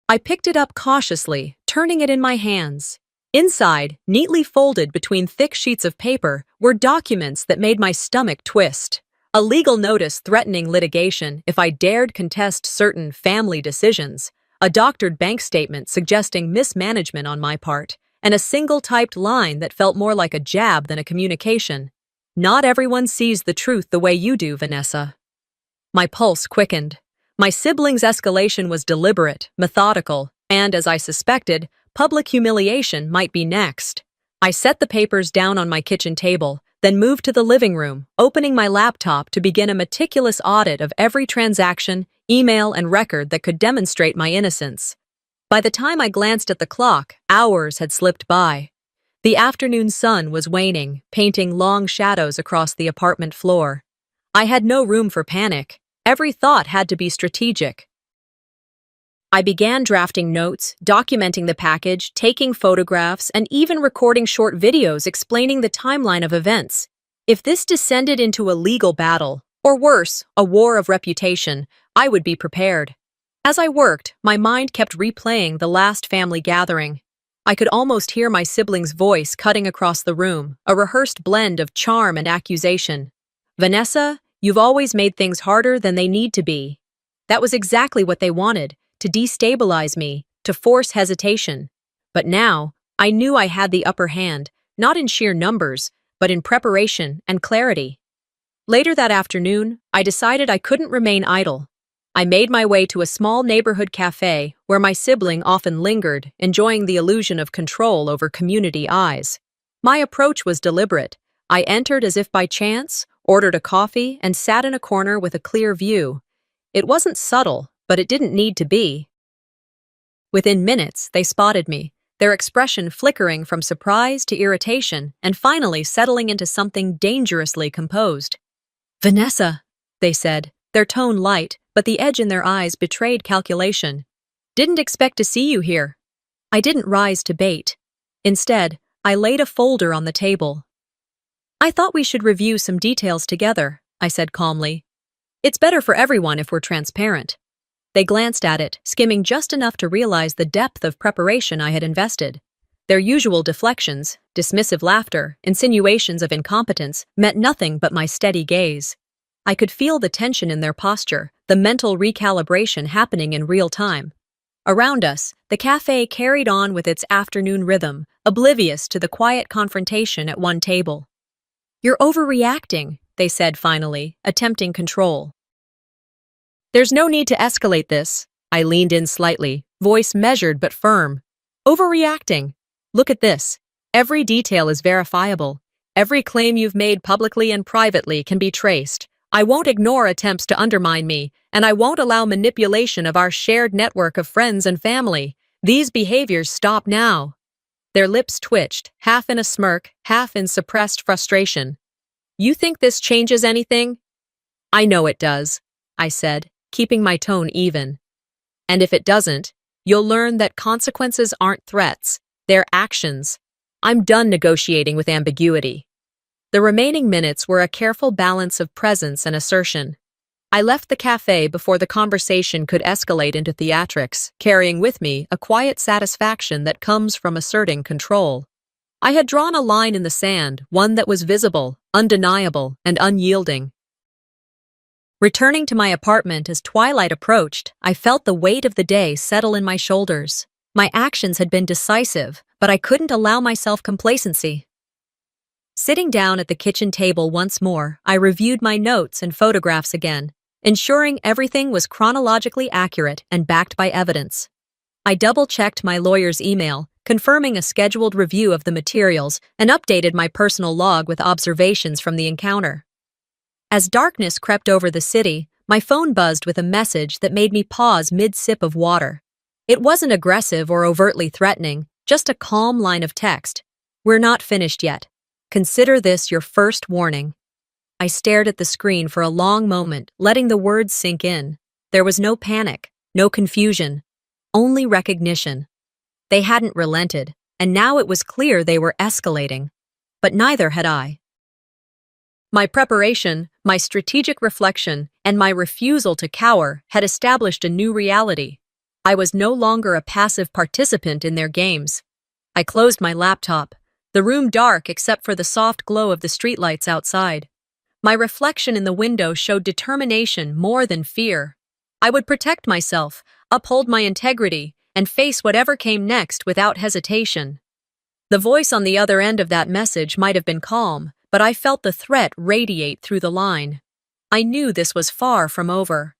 A: I picked it up cautiously, turning it in my hands. Inside, neatly folded between thick sheets of paper, were documents that made my stomach twist. A legal notice threatening litigation if I dared contest certain family decisions, a doctored bank statement suggesting mismanagement on my part, and a single typed line that felt more like a jab than a communication. Not everyone sees the truth the way you do, Vanessa. My pulse quickened. My siblings' escalation was deliberate, methodical, and, as I suspected, public humiliation might be next. I set the papers down on my kitchen table, then moved to the living room, opening my laptop to begin a meticulous audit of every transaction, email, and record that could demonstrate my innocence. By the time I glanced at the clock, hours had slipped by. The afternoon sun was waning, painting long shadows across the apartment floor. I had no room for panic. Every thought had to be strategic. I began drafting notes, documenting the package, taking photographs, and even recording short videos explaining the timeline of events. If this descended into a legal battle, or worse, a war of reputation, I would be prepared. As I worked, my mind kept replaying the last family gathering. I could almost hear my sibling's voice cutting across the room, a rehearsed blend of charm and accusation. "Vanessa, you've always made things harder than they need to be." That was exactly what they wanted. To destabilize me, to force hesitation. But now, I knew I had the upper hand, not in sheer numbers, but in preparation and clarity. Later that afternoon, I decided I couldn't remain idle. I made my way to a small neighborhood cafe where my sibling often lingered, enjoying the illusion of control over community eyes. My approach was deliberate. I entered as if by chance, ordered a coffee, and sat in a corner with a clear view. It wasn't subtle, but it didn't need to be. Within minutes, they spotted me, their expression flickering from surprise to irritation and finally settling into something dangerously composed. "Vanessa," they said, their tone light, but the edge in their eyes betrayed calculation. "Didn't expect to see you here." I didn't rise to bait. Instead, I laid a folder on the table. "I thought we should review some details together," I said calmly. "It's better for everyone if we're transparent." They glanced at it, skimming just enough to realize the depth of preparation I had invested. Their usual deflections, dismissive laughter, insinuations of incompetence meant nothing but my steady gaze. I could feel the tension in their posture, the mental recalibration happening in real time. Around us, the cafe carried on with its afternoon rhythm, oblivious to the quiet confrontation at one table. "You're overreacting," they said finally, attempting control. "There's no need to escalate this." I leaned in slightly, voice measured but firm. "Overreacting. Look at this. Every detail is verifiable. Every claim you've made publicly and privately can be traced. I won't ignore attempts to undermine me, and I won't allow manipulation of our shared network of friends and family. These behaviors stop now." Their lips twitched, half in a smirk, half in suppressed frustration. "You think this changes anything?" "I know it does," I said, keeping my tone even. "And if it doesn't, you'll learn that consequences aren't threats, they're actions. I'm done negotiating with ambiguity." The remaining minutes were a careful balance of presence and assertion. I left the cafe before the conversation could escalate into theatrics, carrying with me a quiet satisfaction that comes from asserting control. I had drawn a line in the sand, one that was visible, undeniable, and unyielding. Returning to my apartment as twilight approached, I felt the weight of the day settle in my shoulders. My actions had been decisive, but I couldn't allow myself complacency. Sitting down at the kitchen table once more, I reviewed my notes and photographs again, ensuring everything was chronologically accurate and backed by evidence. I double-checked my lawyer's email, confirming a scheduled review of the materials, and updated my personal log with observations from the encounter. As darkness crept over the city, my phone buzzed with a message that made me pause mid-sip of water. It wasn't aggressive or overtly threatening, just a calm line of text. "We're not finished yet. Consider this your first warning." I stared at the screen for a long moment, letting the words sink in. There was no panic, no confusion, only recognition. They hadn't relented, and now it was clear they were escalating. But neither had I. My preparation, my strategic reflection, and my refusal to cower had established a new reality. I was no longer a passive participant in their games. I closed my laptop, the room dark except for the soft glow of the streetlights outside. My reflection in the window showed determination more than fear. I would protect myself, uphold my integrity, and face whatever came next without hesitation. The voice on the other end of that message might have been calm, but I felt the threat radiate through the line. I knew this was far from over.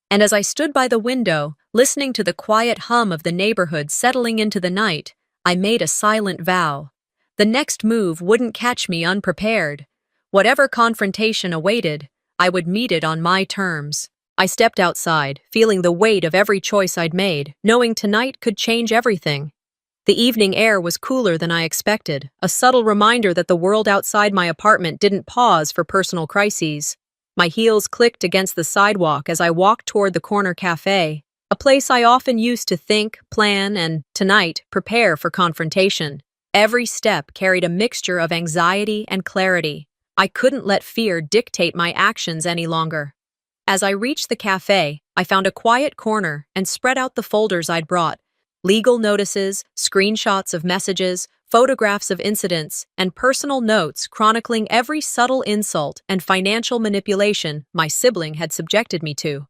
A: And as I stood by the window, listening to the quiet hum of the neighborhood settling into the night, I made a silent vow. The next move wouldn't catch me unprepared. Whatever confrontation awaited, I would meet it on my terms. I stepped outside, feeling the weight of every choice I'd made, knowing tonight could change everything. The evening air was cooler than I expected, a subtle reminder that the world outside my apartment didn't pause for personal crises. My heels clicked against the sidewalk as I walked toward the corner cafe, a place I often used to think, plan, and, tonight, prepare for confrontation. Every step carried a mixture of anxiety and clarity. I couldn't let fear dictate my actions any longer. As I reached the cafe, I found a quiet corner and spread out the folders I'd brought. Legal notices, screenshots of messages, photographs of incidents, and personal notes chronicling every subtle insult and financial manipulation my sibling had subjected me to.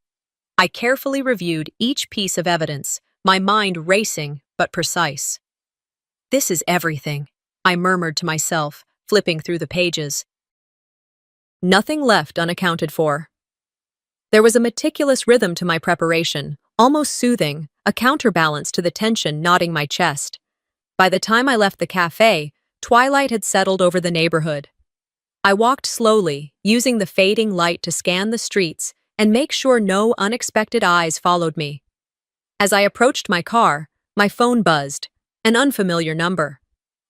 A: I carefully reviewed each piece of evidence, my mind racing but precise. "This is everything," I murmured to myself, flipping through the pages. Nothing left unaccounted for. There was a meticulous rhythm to my preparation, almost soothing, a counterbalance to the tension knotting my chest. By the time I left the cafe, twilight had settled over the neighborhood. I walked slowly, using the fading light to scan the streets and make sure no unexpected eyes followed me. As I approached my car, my phone buzzed. An unfamiliar number.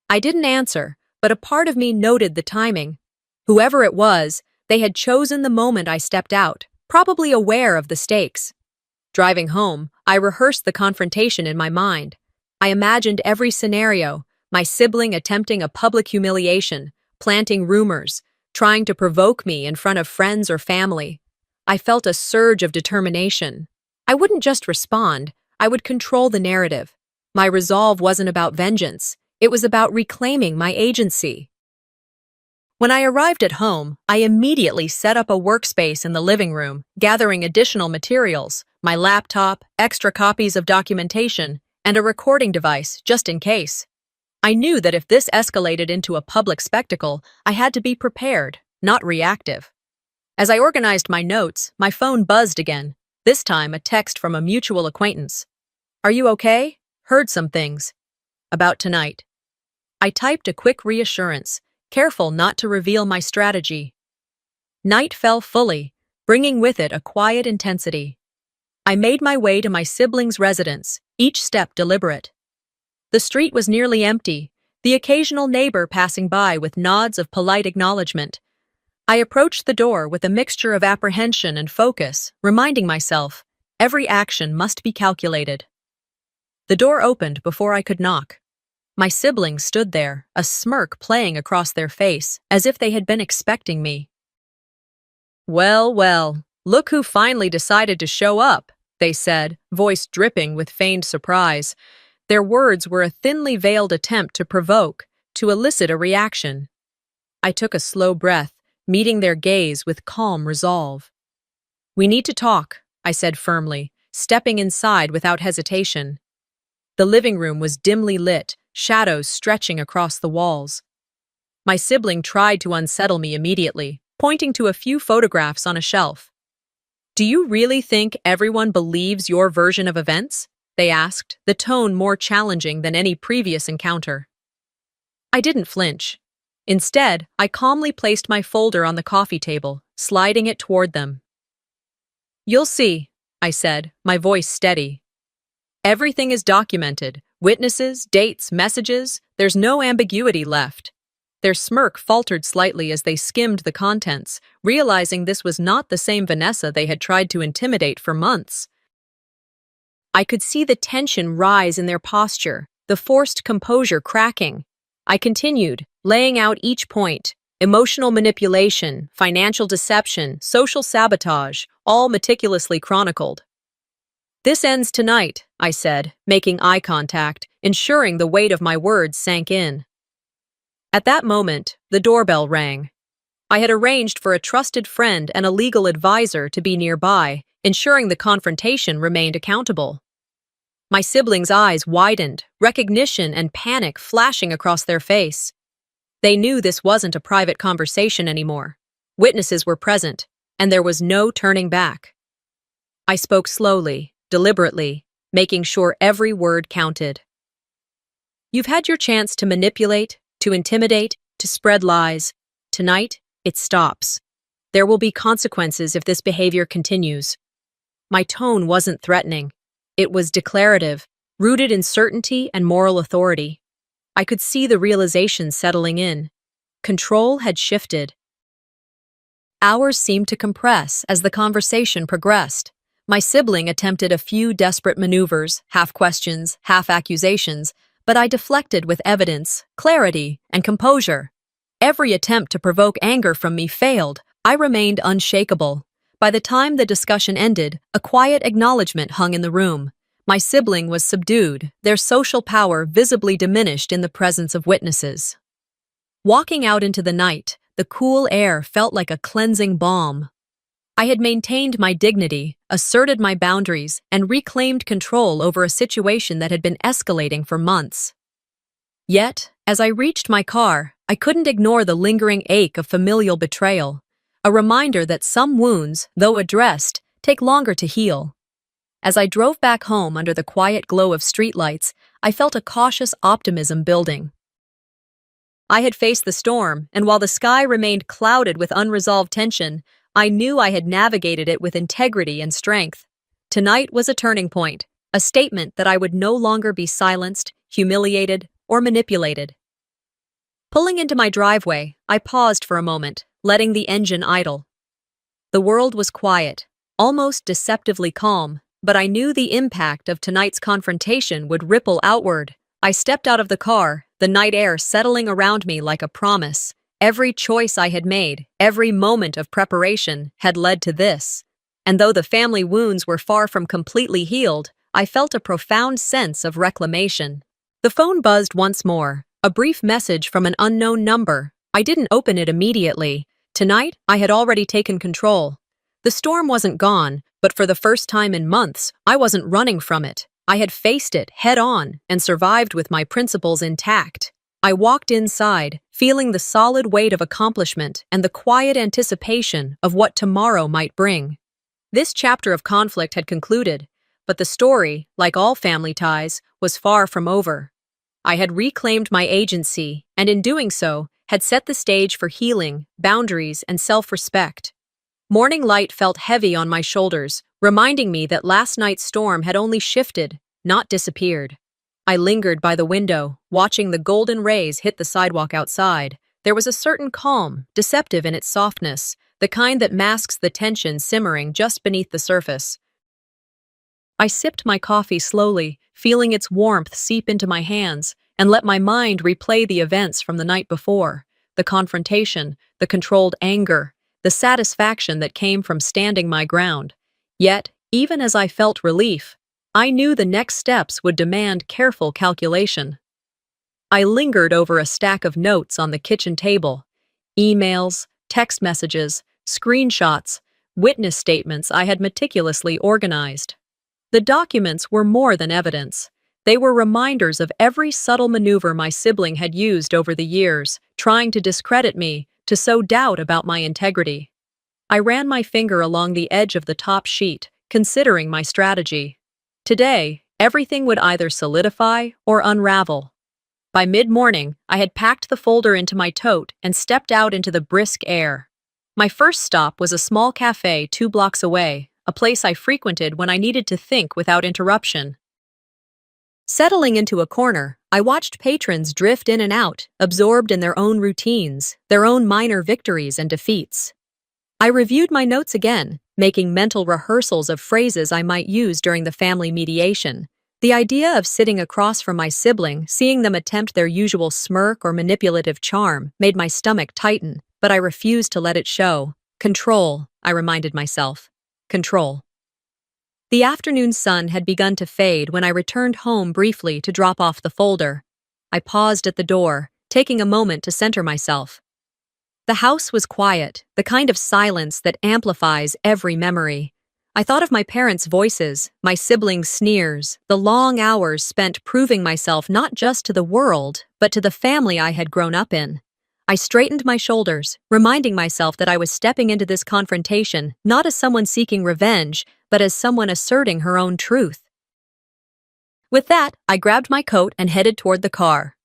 A: I didn't answer, but a part of me noted the timing. Whoever it was, they had chosen the moment I stepped out, probably aware of the stakes. Driving home, I rehearsed the confrontation in my mind. I imagined every scenario, my sibling attempting a public humiliation, planting rumors, trying to provoke me in front of friends or family. I felt a surge of determination. I wouldn't just respond, I would control the narrative. My resolve wasn't about vengeance. It was about reclaiming my agency. When I arrived at home, I immediately set up a workspace in the living room, gathering additional materials, my laptop, extra copies of documentation, and a recording device just in case. I knew that if this escalated into a public spectacle, I had to be prepared, not reactive. As I organized my notes, my phone buzzed again, this time a text from a mutual acquaintance. "Are you okay? Heard some things. About tonight." I typed a quick reassurance, careful not to reveal my strategy. Night fell fully, bringing with it a quiet intensity. I made my way to my siblings' residence, each step deliberate. The street was nearly empty, the occasional neighbor passing by with nods of polite acknowledgement. I approached the door with a mixture of apprehension and focus, reminding myself, every action must be calculated. The door opened before I could knock. My siblings stood there, a smirk playing across their face, as if they had been expecting me. "Well, well, look who finally decided to show up," they said, voice dripping with feigned surprise. Their words were a thinly veiled attempt to provoke, to elicit a reaction. I took a slow breath, meeting their gaze with calm resolve. "We need to talk," I said firmly, stepping inside without hesitation. The living room was dimly lit, shadows stretching across the walls. My sibling tried to unsettle me immediately, pointing to a few photographs on a shelf. "Do you really think everyone believes your version of events?" they asked, the tone more challenging than any previous encounter. I didn't flinch. Instead, I calmly placed my folder on the coffee table, sliding it toward them. "You'll see," I said, my voice steady. "Everything is documented. Witnesses, dates, messages, there's no ambiguity left." Their smirk faltered slightly as they skimmed the contents, realizing this was not the same Vanessa they had tried to intimidate for months. I could see the tension rise in their posture, the forced composure cracking. I continued, laying out each point: emotional manipulation, financial deception, social sabotage, all meticulously chronicled. "This ends tonight," I said, making eye contact, ensuring the weight of my words sank in. At that moment, the doorbell rang. I had arranged for a trusted friend and a legal advisor to be nearby, ensuring the confrontation remained accountable. My siblings' eyes widened, recognition and panic flashing across their face. They knew this wasn't a private conversation anymore. Witnesses were present, and there was no turning back. I spoke slowly, deliberately, making sure every word counted. "You've had your chance to manipulate, to intimidate, to spread lies. Tonight, it stops. There will be consequences if this behavior continues." My tone wasn't threatening. It was declarative, rooted in certainty and moral authority. I could see the realization settling in. Control had shifted. Hours seemed to compress as the conversation progressed. My sibling attempted a few desperate maneuvers, half questions, half accusations, but I deflected with evidence, clarity, and composure. Every attempt to provoke anger from me failed. I remained unshakable. By the time the discussion ended, a quiet acknowledgement hung in the room. My sibling was subdued, their social power visibly diminished in the presence of witnesses. Walking out into the night, the cool air felt like a cleansing balm. I had maintained my dignity, asserted my boundaries, and reclaimed control over a situation that had been escalating for months. Yet, as I reached my car, I couldn't ignore the lingering ache of familial betrayal, a reminder that some wounds, though addressed, take longer to heal. As I drove back home under the quiet glow of streetlights, I felt a cautious optimism building. I had faced the storm, and while the sky remained clouded with unresolved tension, I knew I had navigated it with integrity and strength. Tonight was a turning point, a statement that I would no longer be silenced, humiliated, or manipulated. Pulling into my driveway, I paused for a moment, letting the engine idle. The world was quiet, almost deceptively calm, but I knew the impact of tonight's confrontation would ripple outward. I stepped out of the car, the night air settling around me like a promise. Every choice I had made, every moment of preparation, had led to this. And though the family wounds were far from completely healed, I felt a profound sense of reclamation. The phone buzzed once more, a brief message from an unknown number. I didn't open it immediately. Tonight, I had already taken control. The storm wasn't gone, but for the first time in months, I wasn't running from it. I had faced it head on and survived with my principles intact. I walked inside, feeling the solid weight of accomplishment and the quiet anticipation of what tomorrow might bring. This chapter of conflict had concluded, but the story, like all family ties, was far from over. I had reclaimed my agency, and in doing so, had set the stage for healing, boundaries, and self-respect. Morning light felt heavy on my shoulders, reminding me that last night's storm had only shifted, not disappeared. I lingered by the window, watching the golden rays hit the sidewalk outside. There was a certain calm, deceptive in its softness, the kind that masks the tension simmering just beneath the surface. I sipped my coffee slowly, feeling its warmth seep into my hands, and let my mind replay the events from the night before, the confrontation, the controlled anger, the satisfaction that came from standing my ground. Yet, even as I felt relief, I knew the next steps would demand careful calculation. I lingered over a stack of notes on the kitchen table, emails, text messages, screenshots, witness statements I had meticulously organized. The documents were more than evidence. They were reminders of every subtle maneuver my sibling had used over the years, trying to discredit me, to sow doubt about my integrity. I ran my finger along the edge of the top sheet, considering my strategy. Today, everything would either solidify or unravel. By mid-morning, I had packed the folder into my tote and stepped out into the brisk air. My first stop was a small cafe 2 blocks away, a place I frequented when I needed to think without interruption. Settling into a corner, I watched patrons drift in and out, absorbed in their own routines, their own minor victories and defeats. I reviewed my notes again, making mental rehearsals of phrases I might use during the family mediation. The idea of sitting across from my sibling, seeing them attempt their usual smirk or manipulative charm, made my stomach tighten, but I refused to let it show. Control, I reminded myself. Control. The afternoon sun had begun to fade when I returned home briefly to drop off the folder. I paused at the door, taking a moment to center myself. The house was quiet, the kind of silence that amplifies every memory. I thought of my parents' voices, my siblings' sneers, the long hours spent proving myself not just to the world, but to the family I had grown up in. I straightened my shoulders, reminding myself that I was stepping into this confrontation not as someone seeking revenge, but as someone asserting her own truth. With that, I grabbed my coat and headed toward the car.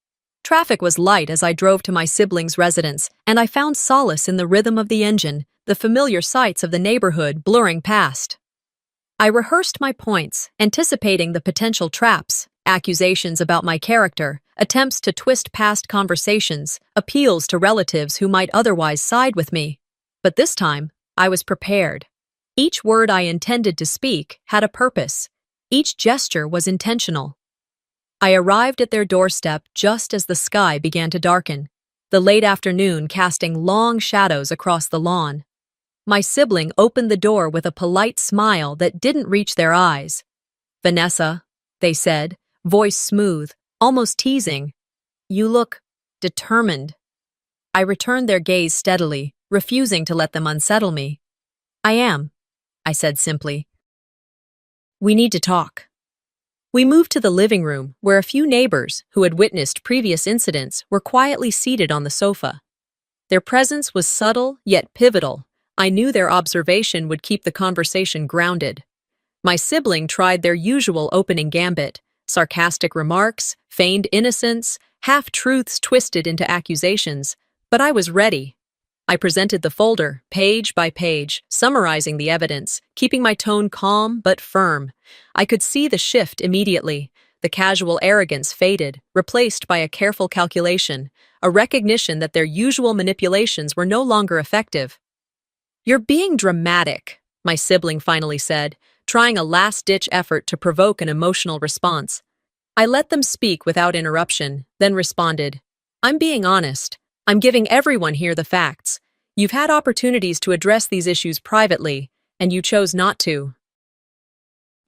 A: Traffic was light as I drove to my siblings' residence, and I found solace in the rhythm of the engine, the familiar sights of the neighborhood blurring past. I rehearsed my points, anticipating the potential traps, accusations about my character, attempts to twist past conversations, appeals to relatives who might otherwise side with me. But this time, I was prepared. Each word I intended to speak had a purpose. Each gesture was intentional. I arrived at their doorstep just as the sky began to darken, the late afternoon casting long shadows across the lawn. My sibling opened the door with a polite smile that didn't reach their eyes. "Vanessa," they said, voice smooth, almost teasing. "You look determined." I returned their gaze steadily, refusing to let them unsettle me. "I am," I said simply. "We need to talk." We moved to the living room, where a few neighbors, who had witnessed previous incidents, were quietly seated on the sofa. Their presence was subtle, yet pivotal. I knew their observation would keep the conversation grounded. My sibling tried their usual opening gambit, sarcastic remarks, feigned innocence, half-truths twisted into accusations, but I was ready. I presented the folder, page by page, summarizing the evidence, keeping my tone calm but firm. I could see the shift immediately. The casual arrogance faded, replaced by a careful calculation, a recognition that their usual manipulations were no longer effective. "You're being dramatic," my sibling finally said, trying a last-ditch effort to provoke an emotional response. I let them speak without interruption, then responded, "I'm being honest. I'm giving everyone here the facts. You've had opportunities to address these issues privately, and you chose not to.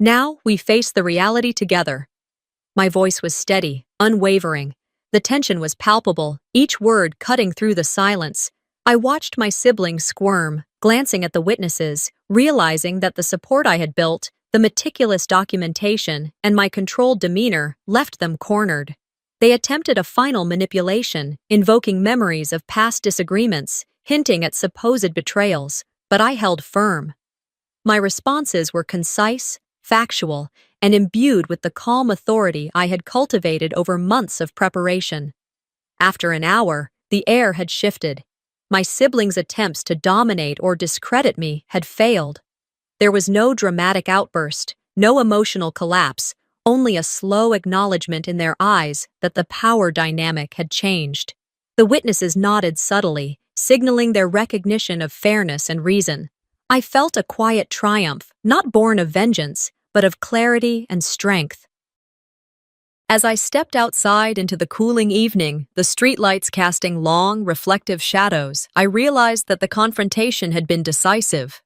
A: Now we face the reality together." My voice was steady, unwavering. The tension was palpable, each word cutting through the silence. I watched my siblings squirm, glancing at the witnesses, realizing that the support I had built, the meticulous documentation, and my controlled demeanor left them cornered. They attempted a final manipulation, invoking memories of past disagreements, hinting at supposed betrayals, but I held firm. My responses were concise, factual, and imbued with the calm authority I had cultivated over months of preparation. After an hour, the air had shifted. My siblings' attempts to dominate or discredit me had failed. There was no dramatic outburst, no emotional collapse, only a slow acknowledgement in their eyes that the power dynamic had changed. The witnesses nodded subtly, signaling their recognition of fairness and reason. I felt a quiet triumph, not born of vengeance, but of clarity and strength. As I stepped outside into the cooling evening, the streetlights casting long, reflective shadows, I realized that the confrontation had been decisive.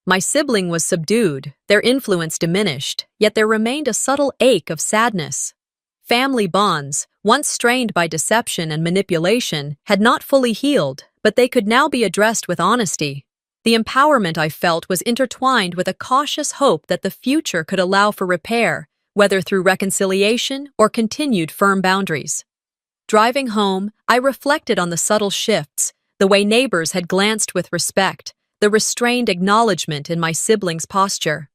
A: My sibling was subdued, their influence diminished, yet there remained a subtle ache of sadness. Family bonds, once strained by deception and manipulation, had not fully healed, but they could now be addressed with honesty. The empowerment I felt was intertwined with a cautious hope that the future could allow for repair, whether through reconciliation or continued firm boundaries. Driving home, I reflected on the subtle shifts, the way neighbors had glanced with respect, the restrained acknowledgement in my siblings' posture.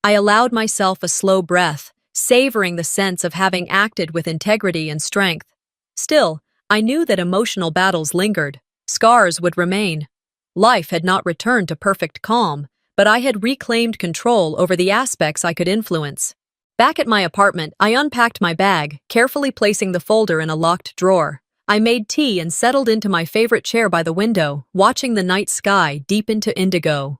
A: I allowed myself a slow breath, savoring the sense of having acted with integrity and strength. Still, I knew that emotional battles lingered, scars would remain. Life had not returned to perfect calm, but I had reclaimed control over the aspects I could influence. Back at my apartment, I unpacked my bag, carefully placing the folder in a locked drawer. I made tea and settled into my favorite chair by the window, watching the night sky deep into indigo.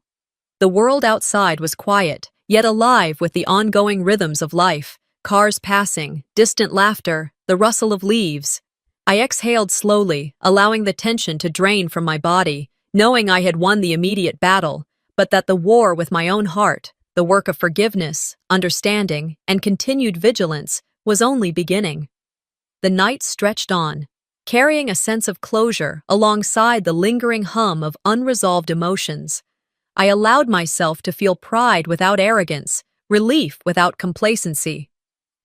A: The world outside was quiet, yet alive with the ongoing rhythms of life, cars passing, distant laughter, the rustle of leaves. I exhaled slowly, allowing the tension to drain from my body, knowing I had won the immediate battle, but that the war with my own heart, the work of forgiveness, understanding, and continued vigilance, was only beginning. The night stretched on, carrying a sense of closure alongside the lingering hum of unresolved emotions. I allowed myself to feel pride without arrogance, relief without complacency.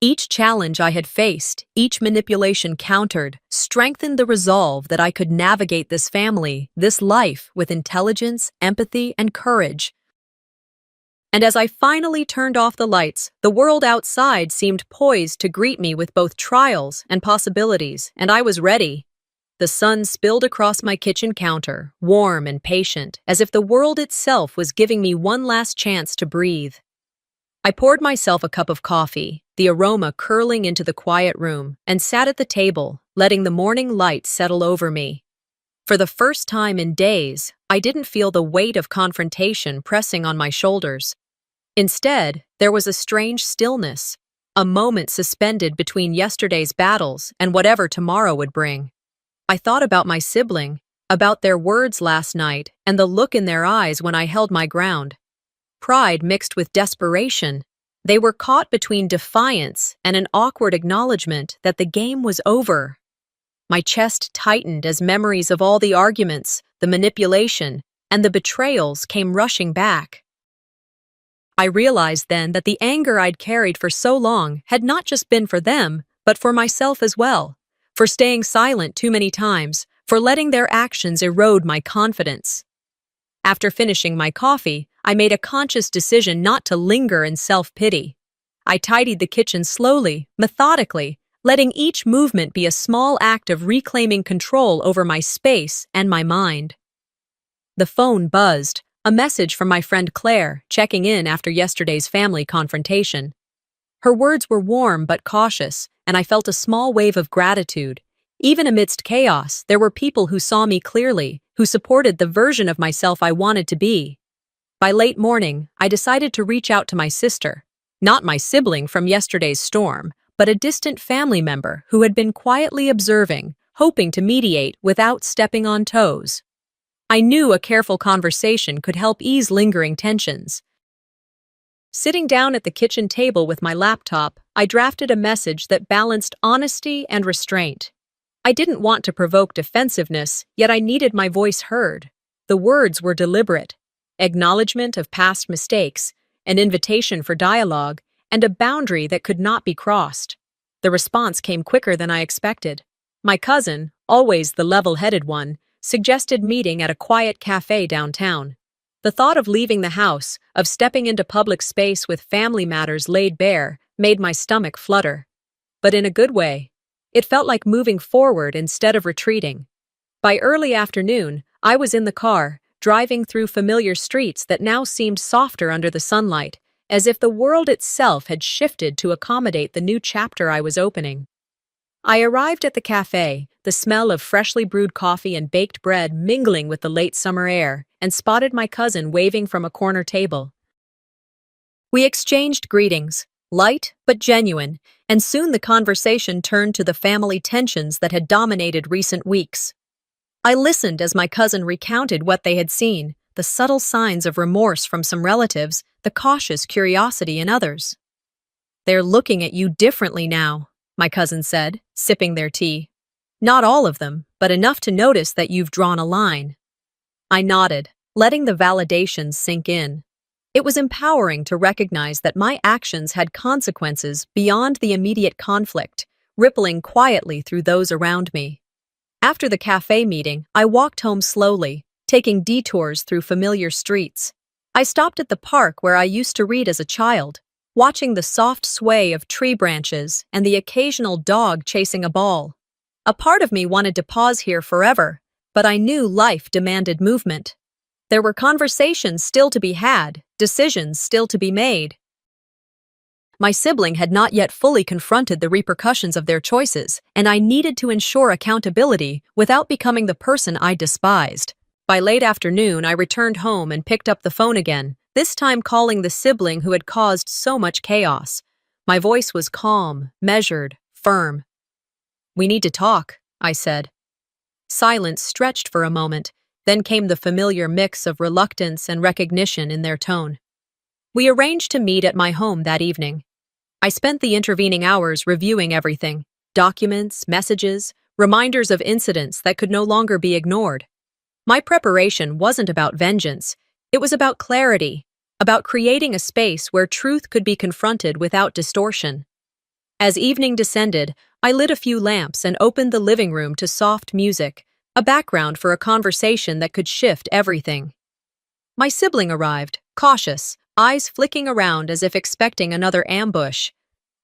A: Each challenge I had faced, each manipulation countered, strengthened the resolve that I could navigate this family, this life, with intelligence, empathy, and courage. And as I finally turned off the lights, the world outside seemed poised to greet me with both trials and possibilities, and I was ready. The sun spilled across my kitchen counter, warm and patient, as if the world itself was giving me one last chance to breathe. I poured myself a cup of coffee, the aroma curling into the quiet room, and sat at the table, letting the morning light settle over me. For the first time in days, I didn't feel the weight of confrontation pressing on my shoulders. Instead, there was a strange stillness, a moment suspended between yesterday's battles and whatever tomorrow would bring. I thought about my sibling, about their words last night, and the look in their eyes when I held my ground. Pride mixed with desperation. They were caught between defiance and an awkward acknowledgement that the game was over. My chest tightened as memories of all the arguments, the manipulation, and the betrayals came rushing back. I realized then that the anger I'd carried for so long had not just been for them, but for myself as well, for staying silent too many times, for letting their actions erode my confidence. After finishing my coffee, I made a conscious decision not to linger in self-pity. I tidied the kitchen slowly, methodically, letting each movement be a small act of reclaiming control over my space and my mind. The phone buzzed, a message from my friend Claire, checking in after yesterday's family confrontation. Her words were warm but cautious, and I felt a small wave of gratitude. Even amidst chaos, there were people who saw me clearly, who supported the version of myself I wanted to be. By late morning, I decided to reach out to my sister, not my sibling from yesterday's storm, but a distant family member who had been quietly observing, hoping to mediate without stepping on toes. I knew a careful conversation could help ease lingering tensions. Sitting down at the kitchen table with my laptop, I drafted a message that balanced honesty and restraint. I didn't want to provoke defensiveness, yet I needed my voice heard. The words were deliberate: acknowledgement of past mistakes, an invitation for dialogue, and a boundary that could not be crossed. The response came quicker than I expected. My cousin, always the level-headed one, suggested meeting at a quiet cafe downtown. The thought of leaving the house, of stepping into public space with family matters laid bare, made my stomach flutter. But in a good way. It felt like moving forward instead of retreating. By early afternoon, I was in the car, driving through familiar streets that now seemed softer under the sunlight, as if the world itself had shifted to accommodate the new chapter I was opening. I arrived at the cafe, the smell of freshly brewed coffee and baked bread mingling with the late summer air, and spotted my cousin waving from a corner table. We exchanged greetings, light but genuine, and soon the conversation turned to the family tensions that had dominated recent weeks. I listened as my cousin recounted what they had seen, the subtle signs of remorse from some relatives, the cautious curiosity in others. "They're looking at you differently now," my cousin said, sipping their tea. "Not all of them, but enough to notice that you've drawn a line." I nodded, letting the validations sink in. It was empowering to recognize that my actions had consequences beyond the immediate conflict, rippling quietly through those around me. After the cafe meeting, I walked home slowly, taking detours through familiar streets. I stopped at the park where I used to read as a child, watching the soft sway of tree branches and the occasional dog chasing a ball. A part of me wanted to pause here forever, but I knew life demanded movement. There were conversations still to be had, decisions still to be made. My sibling had not yet fully confronted the repercussions of their choices, and I needed to ensure accountability without becoming the person I despised. By late afternoon, I returned home and picked up the phone again, this time calling the sibling who had caused so much chaos. My voice was calm, measured, firm. "We need to talk," I said. Silence stretched for a moment, then came the familiar mix of reluctance and recognition in their tone. We arranged to meet at my home that evening. I spent the intervening hours reviewing everything: documents, messages, reminders of incidents that could no longer be ignored. My preparation wasn't about vengeance. It was about clarity, about creating a space where truth could be confronted without distortion. As evening descended, I lit a few lamps and opened the living room to soft music, a background for a conversation that could shift everything. My sibling arrived, cautious, eyes flicking around as if expecting another ambush.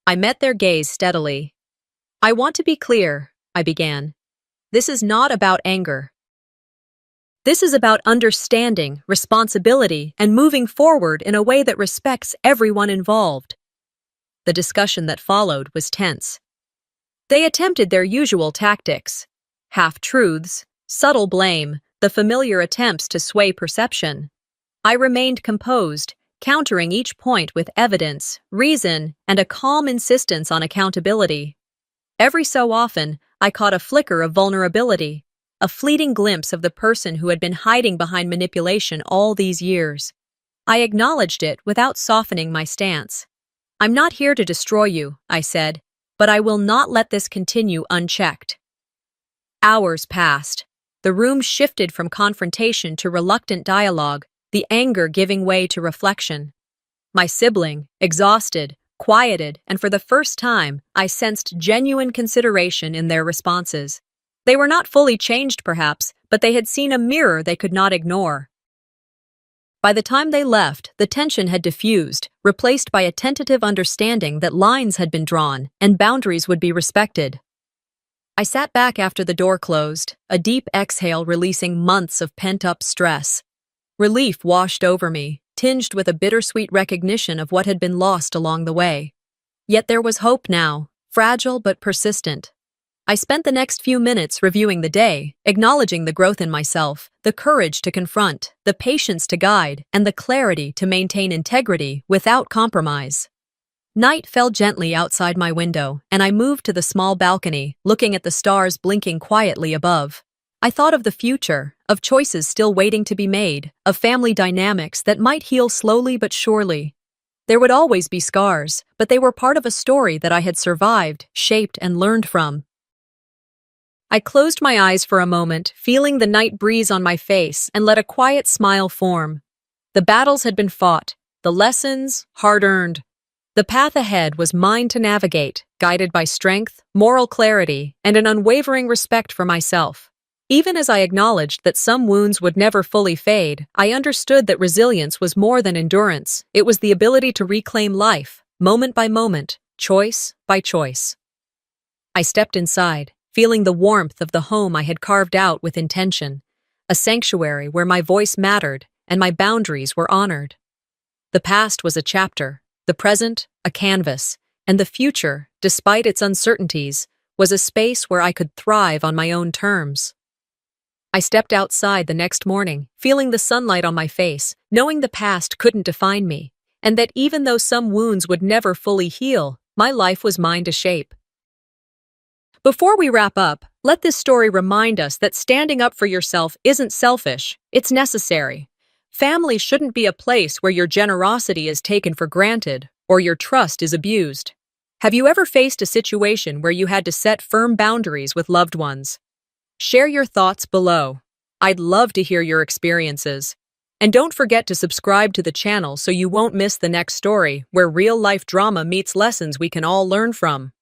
A: I met their gaze steadily. "I want to be clear," I began. "This is not about anger. This is about understanding, responsibility, and moving forward in a way that respects everyone involved." The discussion that followed was tense. They attempted their usual tactics: half-truths, subtle blame, the familiar attempts to sway perception. I remained composed, countering each point with evidence, reason, and a calm insistence on accountability. Every so often, I caught a flicker of vulnerability, a fleeting glimpse of the person who had been hiding behind manipulation all these years. I acknowledged it without softening my stance. "I'm not here to destroy you," I said, "but I will not let this continue unchecked." Hours passed. The room shifted from confrontation to reluctant dialogue, the anger giving way to reflection. My sibling, exhausted, quieted, and for the first time, I sensed genuine consideration in their responses. They were not fully changed, perhaps, but they had seen a mirror they could not ignore. By the time they left, the tension had diffused, replaced by a tentative understanding that lines had been drawn and boundaries would be respected. I sat back after the door closed, a deep exhale releasing months of pent-up stress. Relief washed over me, tinged with a bittersweet recognition of what had been lost along the way. Yet there was hope now, fragile but persistent. I spent the next few minutes reviewing the day, acknowledging the growth in myself, the courage to confront, the patience to guide, and the clarity to maintain integrity without compromise. Night fell gently outside my window, and I moved to the small balcony, looking at the stars blinking quietly above. I thought of the future, of choices still waiting to be made, of family dynamics that might heal slowly but surely. There would always be scars, but they were part of a story that I had survived, shaped, and learned from. I closed my eyes for a moment, feeling the night breeze on my face, and let a quiet smile form. The battles had been fought, the lessons hard-earned. The path ahead was mine to navigate, guided by strength, moral clarity, and an unwavering respect for myself. Even as I acknowledged that some wounds would never fully fade, I understood that resilience was more than endurance. It was the ability to reclaim life, moment by moment, choice by choice. I stepped inside, feeling the warmth of the home I had carved out with intention, a sanctuary where my voice mattered and my boundaries were honored. The past was a chapter, the present a canvas, and the future, despite its uncertainties, was a space where I could thrive on my own terms. I stepped outside the next morning, feeling the sunlight on my face, knowing the past couldn't define me, and that even though some wounds would never fully heal, my life was mine to shape. Before we wrap up, let this story remind us that standing up for yourself isn't selfish, it's necessary. Family shouldn't be a place where your generosity is taken for granted or your trust is abused. Have you ever faced a situation where you had to set firm boundaries with loved ones? Share your thoughts below. I'd love to hear your experiences. And don't forget to subscribe to the channel so you won't miss the next story where real-life drama meets lessons we can all learn from.